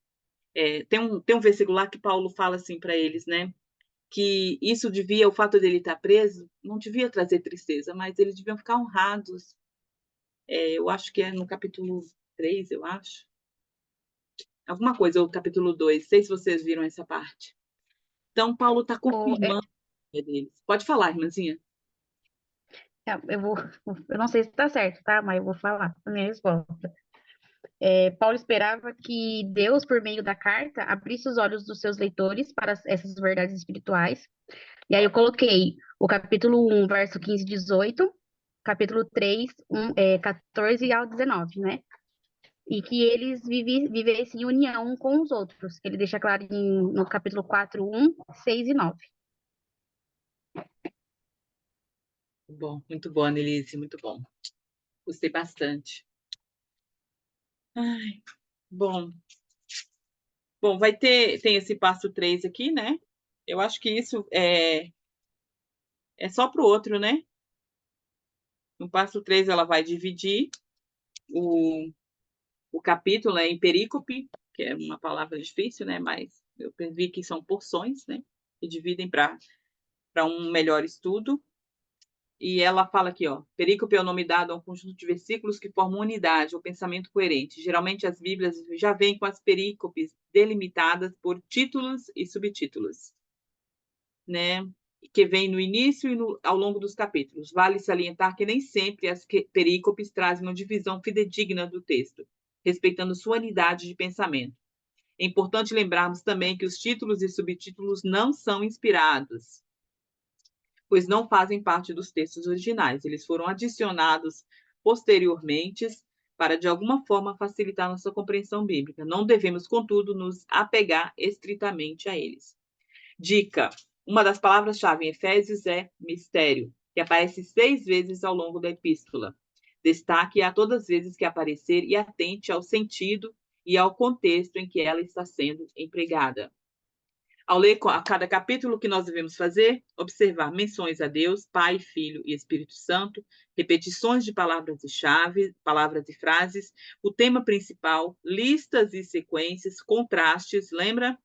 Tem um versículo lá que Paulo fala assim para eles, né? Que isso devia, o fato dele estar preso, não devia trazer tristeza, mas eles deviam ficar honrados. Eu acho que é no capítulo 3, eu acho. Alguma coisa, ou capítulo 2, não sei se vocês viram essa parte. Então, Paulo está confirmando a fé deles. Pode falar, irmãzinha. Eu não sei se está certo, tá? Mas eu vou falar a minha resposta. Paulo esperava que Deus, por meio da carta, abrisse os olhos dos seus leitores para essas verdades espirituais, E aí eu coloquei o capítulo 1, verso 15 e 18, capítulo 3, 14 ao 19, né? E que eles vivessem em união com os outros. Ele deixa claro no capítulo 4, 1, 6 e 9. Bom, muito bom, Annelise, muito bom. Gostei bastante. Ai, bom. Bom, tem esse passo 3 aqui, né? Eu acho que isso é só para o outro, né? No passo 3, ela vai dividir o capítulo em perícope, que é uma palavra difícil, né? Mas eu vi que são porções, né? Que dividem para um melhor estudo. E ela fala aqui, ó, perícope é o nome dado a um conjunto de versículos que formam unidade ou pensamento coerente. Geralmente as Bíblias já vêm com as perícopes delimitadas por títulos e subtítulos, né? Que vem no início e ao longo dos capítulos. Vale salientar que nem sempre as perícopes trazem uma divisão fidedigna do texto, respeitando sua unidade de pensamento. É importante lembrarmos também que os títulos e subtítulos não são inspirados, pois não fazem parte dos textos originais. Eles foram adicionados posteriormente para, de alguma forma, facilitar nossa compreensão bíblica. Não devemos, contudo, nos apegar estritamente a eles. Dica: uma das palavras-chave em Efésios é mistério, que aparece 6 vezes ao longo da epístola. Destaque a todas as vezes que aparecer e atente ao sentido e ao contexto em que ela está sendo empregada. Ao ler a cada capítulo, o que nós devemos fazer? Observar menções a Deus, Pai, Filho e Espírito Santo, repetições de palavras e frases, o tema principal, listas e sequências, contrastes, lembra?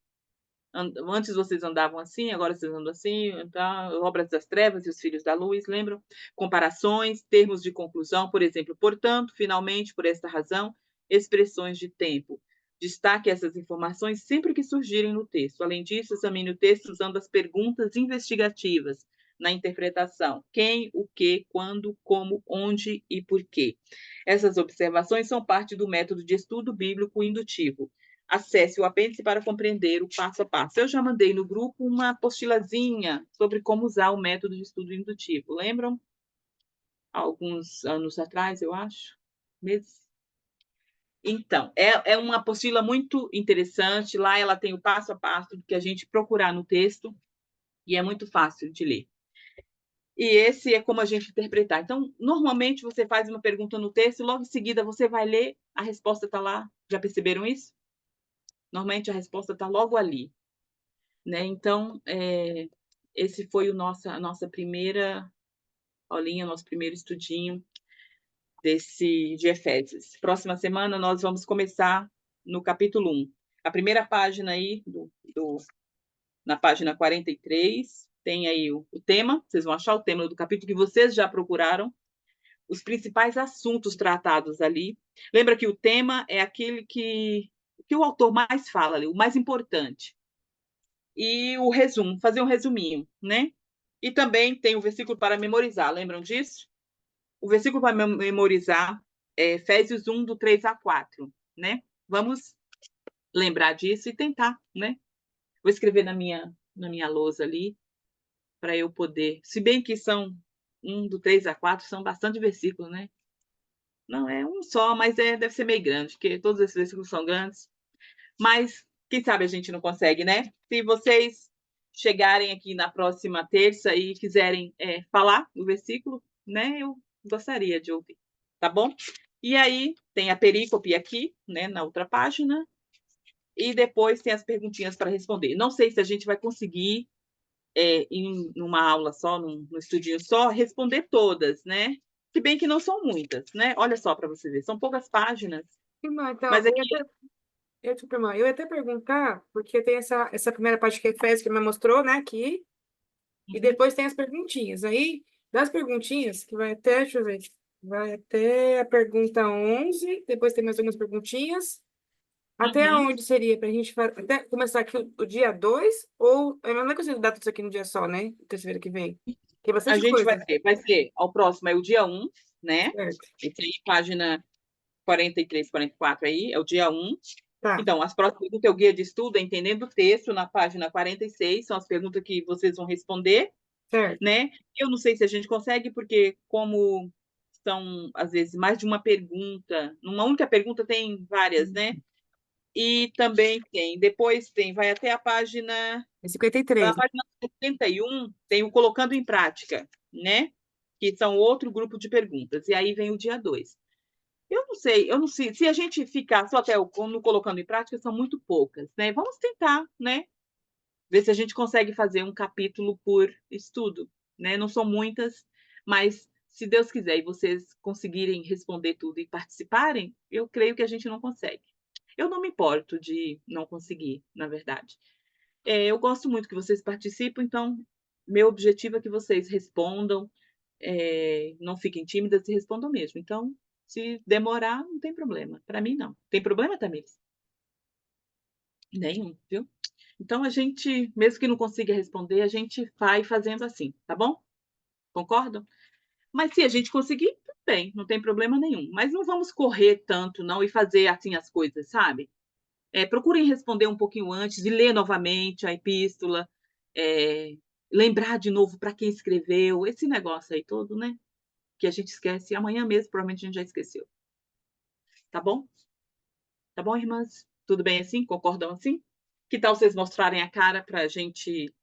Antes vocês andavam assim, agora vocês andam assim, tá? Obras das trevas e os filhos da luz, lembram? Comparações, termos de conclusão, por exemplo, portanto, finalmente, por esta razão, expressões de tempo. Destaque essas informações sempre que surgirem no texto. Além disso, examine o texto usando as perguntas investigativas na interpretação. Quem, o que, quando, como, onde e por quê. Essas observações são parte do método de estudo bíblico indutivo. Acesse o apêndice para compreender o passo a passo. Eu já mandei no grupo uma apostilazinha sobre como usar o método de estudo indutivo. Lembram? Alguns anos atrás, eu acho. Meses. Então, é uma apostila muito interessante. Lá ela tem o passo a passo do que a gente procurar no texto e é muito fácil de ler. E esse é como a gente interpretar. Então, normalmente você faz uma pergunta no texto e logo em seguida você vai ler, a resposta está lá. Já perceberam isso? Normalmente a resposta está logo ali, né? Então, esse foi a nossa primeira aulinha, nosso primeiro estudinho de Efésios. Próxima semana nós vamos começar no capítulo 1. A primeira página aí, na página 43, tem aí o tema, vocês vão achar o tema do capítulo que vocês já procuraram, os principais assuntos tratados ali. Lembra que o tema é aquele que o autor mais fala ali, o mais importante. E o resumo, fazer um resuminho, né? E também tem o versículo para memorizar, lembram disso? O versículo para memorizar é Efésios 1, do 3 a 4, né? Vamos lembrar disso e tentar, né? Vou escrever na minha lousa ali, para eu poder... Se bem que são 1, do 3 a 4, são bastante versículos, né? Não, é um só, mas deve ser meio grande, porque todos esses versículos são grandes. Mas, quem sabe a gente não consegue, né? Se vocês chegarem aqui na próxima terça e quiserem falar o versículo, né? Eu gostaria de ouvir, tá bom? E aí, tem a perícope aqui, né? Na outra página. E depois tem as perguntinhas para responder. Não sei se a gente vai conseguir, em uma aula só, num estudinho só, responder todas, né? Se bem que não são muitas, né? Olha só para você ver, são poucas páginas. Irmã, então, Mas aqui... eu ia até perguntar, porque tem essa primeira parte que fez, que me mostrou, né, aqui, e depois tem as perguntinhas. Aí, das perguntinhas, que vai até, deixa eu ver, vai até a pergunta 11, depois tem mais algumas perguntinhas. Até onde seria para a gente até começar aqui o dia 2? Ou eu não consigo dar tudo isso aqui no dia só, né? Terça-feira que vem. Tem bastante a gente coisa. vai ser, ao próximo é o dia 1, né? Certo. Esse aí, página 43, 44 aí, é o dia 1. Tá. Então, as próximas do teu guia de estudo é Entendendo o Texto, na página 46, são as perguntas que vocês vão responder, Certo. né? Eu não sei se a gente consegue, porque como são, às vezes, mais de uma pergunta, numa única pergunta tem várias, né? E também depois vai até a página... 53. Na página 71, tem o Colocando em Prática, né? Que são outro grupo de perguntas. E aí vem o dia 2. Eu não sei, se a gente ficar só até no Colocando em Prática, são muito poucas, né? Vamos tentar, né? Ver se a gente consegue fazer um capítulo por estudo, né? Não são muitas, mas se Deus quiser e vocês conseguirem responder tudo e participarem, eu creio que a gente não consegue. Eu não me importo de não conseguir, na verdade. Eu gosto muito que vocês participem, então meu objetivo é que vocês respondam, não fiquem tímidas e respondam mesmo. Então, se demorar, não tem problema. Para mim, não. Tem problema, Tamires? Nenhum, viu? Então, a gente, mesmo que não consiga responder, a gente vai fazendo assim, tá bom? Concordam? Mas se a gente conseguir, tudo bem, não tem problema nenhum. Mas não vamos correr tanto, não, e fazer assim as coisas, sabe? Procurem responder um pouquinho antes e ler novamente a epístola, lembrar de novo para quem escreveu, esse negócio aí todo, né? Que a gente esquece, e amanhã mesmo provavelmente a gente já esqueceu. Tá bom? Tá bom, irmãs? Tudo bem assim? Concordam assim? Que tal vocês mostrarem a cara para a gente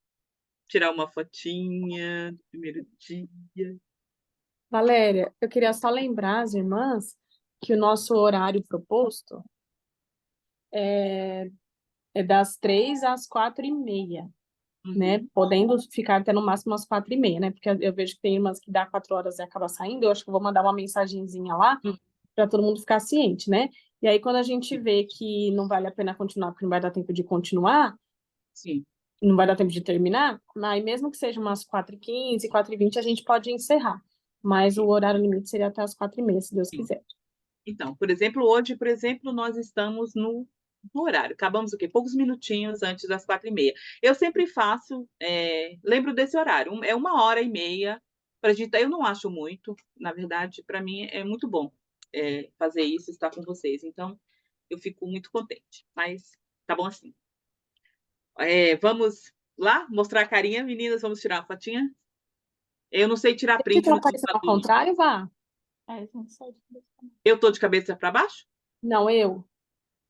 tirar uma fotinha do primeiro dia? Valéria, eu queria só lembrar as irmãs que o nosso horário proposto é das 3 às 4h30, né? Podendo ficar até no máximo às 4h30, né? Porque eu vejo que tem irmãs que dá 4 horas e acaba saindo, eu acho que eu vou mandar uma mensagenzinha lá para todo mundo ficar ciente, né? E aí, quando a gente vê que não vale a pena continuar, porque não vai dar tempo de continuar, Sim. não vai dar tempo de terminar, aí mesmo que seja umas 4h15, 4h20, a gente pode encerrar. Mas o horário limite seria até as 4h30, se Deus quiser. Então, por exemplo, hoje, nós estamos no horário. Acabamos o quê? Poucos minutinhos antes das 4h30. Eu sempre faço, lembro desse horário, é 1h30 para a gente. Eu não acho muito, na verdade, para mim é muito bom fazer isso, estar com vocês. Então, eu fico muito contente. Mas tá bom assim. Vamos lá mostrar a carinha, meninas? Vamos tirar a fotinha? Eu não sei tirar print no computador. Ao contrário, vá. Eu tô de cabeça para baixo? Não, eu.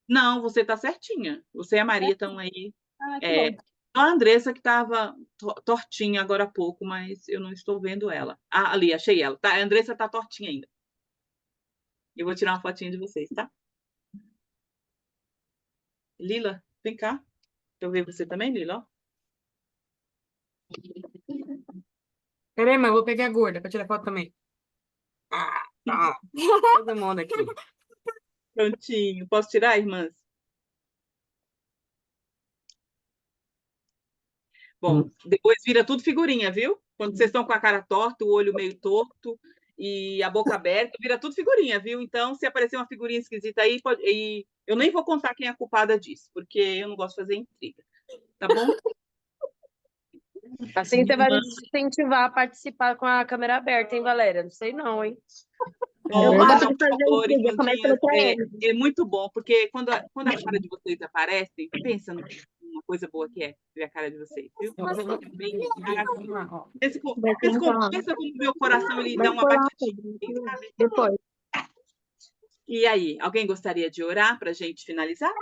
Não, você tá certinha. Você e a Maria estão aí. Que bom. Só a Andressa que estava tortinha agora há pouco, mas eu não estou vendo ela. Ah, ali, achei ela. Tá, a Andressa tá tortinha ainda. Eu vou tirar uma fotinha de vocês, tá? Lila, vem cá. Deixa eu ver você também, Lila. Peraí, mãe, eu vou pegar a gorda para tirar foto também. Tá. Todo mundo aqui. Prontinho. Posso tirar, irmãs? Bom, depois vira tudo figurinha, viu? Quando vocês estão com a cara torta, o olho meio torto e a boca aberta, vira tudo figurinha, viu? Então, se aparecer uma figurinha esquisita aí, e eu nem vou contar quem é a culpada disso, porque eu não gosto de fazer intriga. Tá bom? Assim você vai me incentivar a participar com a câmera aberta, hein, Valéria? Não sei não, hein? Eu gosto de por fazer favor, intriga, começando pra ele. é muito bom, porque quando a cara de vocês aparece, pensa numa coisa boa que é ver a cara de vocês, viu? Pensa como meu coração ele dá uma batidinha, sabe? Depois. E aí, alguém gostaria de orar para a gente finalizar?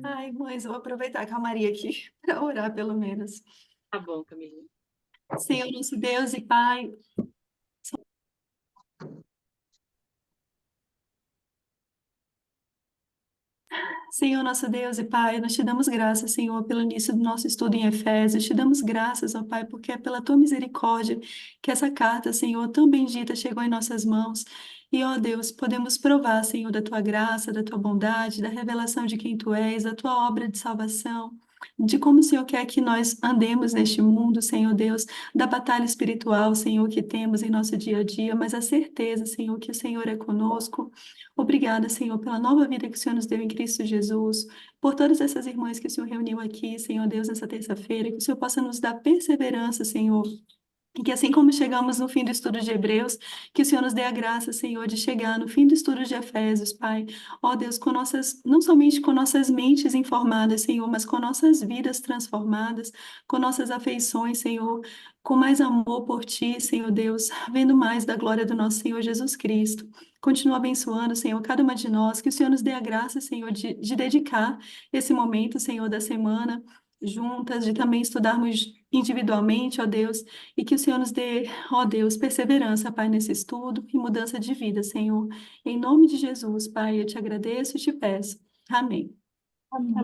Ai, mães, eu vou aproveitar a calmaria aqui para orar, pelo menos. Tá bom, Camila. Senhor, nosso Deus e Pai, Senhor, nosso Deus e Pai, nós te damos graças, Senhor, pelo início do nosso estudo em Efésios. Te damos graças, ó Pai, porque é pela tua misericórdia que essa carta, Senhor, tão bendita chegou em nossas mãos. E, ó Deus, podemos provar, Senhor, da tua graça, da tua bondade, da revelação de quem tu és, da tua obra de salvação, de como o Senhor quer que nós andemos neste mundo, Senhor Deus, da batalha espiritual, Senhor, que temos em nosso dia a dia, mas a certeza, Senhor, que o Senhor é conosco. Obrigada, Senhor, pela nova vida que o Senhor nos deu em Cristo Jesus, por todas essas irmãs que o Senhor reuniu aqui, Senhor Deus, nessa terça-feira, que o Senhor possa nos dar perseverança, Senhor, E que assim como chegamos no fim do estudo de Hebreus, que o Senhor nos dê a graça, Senhor, de chegar no fim do estudo de Efésios, Pai. Ó Deus, com nossas, não somente com nossas mentes informadas, Senhor, mas com nossas vidas transformadas, com nossas afeições, Senhor, com mais amor por Ti, Senhor Deus, vendo mais da glória do nosso Senhor Jesus Cristo. Continua abençoando, Senhor, cada uma de nós, que o Senhor nos dê a graça, Senhor, de dedicar esse momento, Senhor, da semana, juntas, de também estudarmos individualmente, ó Deus, e que o Senhor nos dê, ó Deus, perseverança, Pai, nesse estudo e mudança de vida, Senhor. Em nome de Jesus, Pai, eu te agradeço e te peço. Amém. Amém.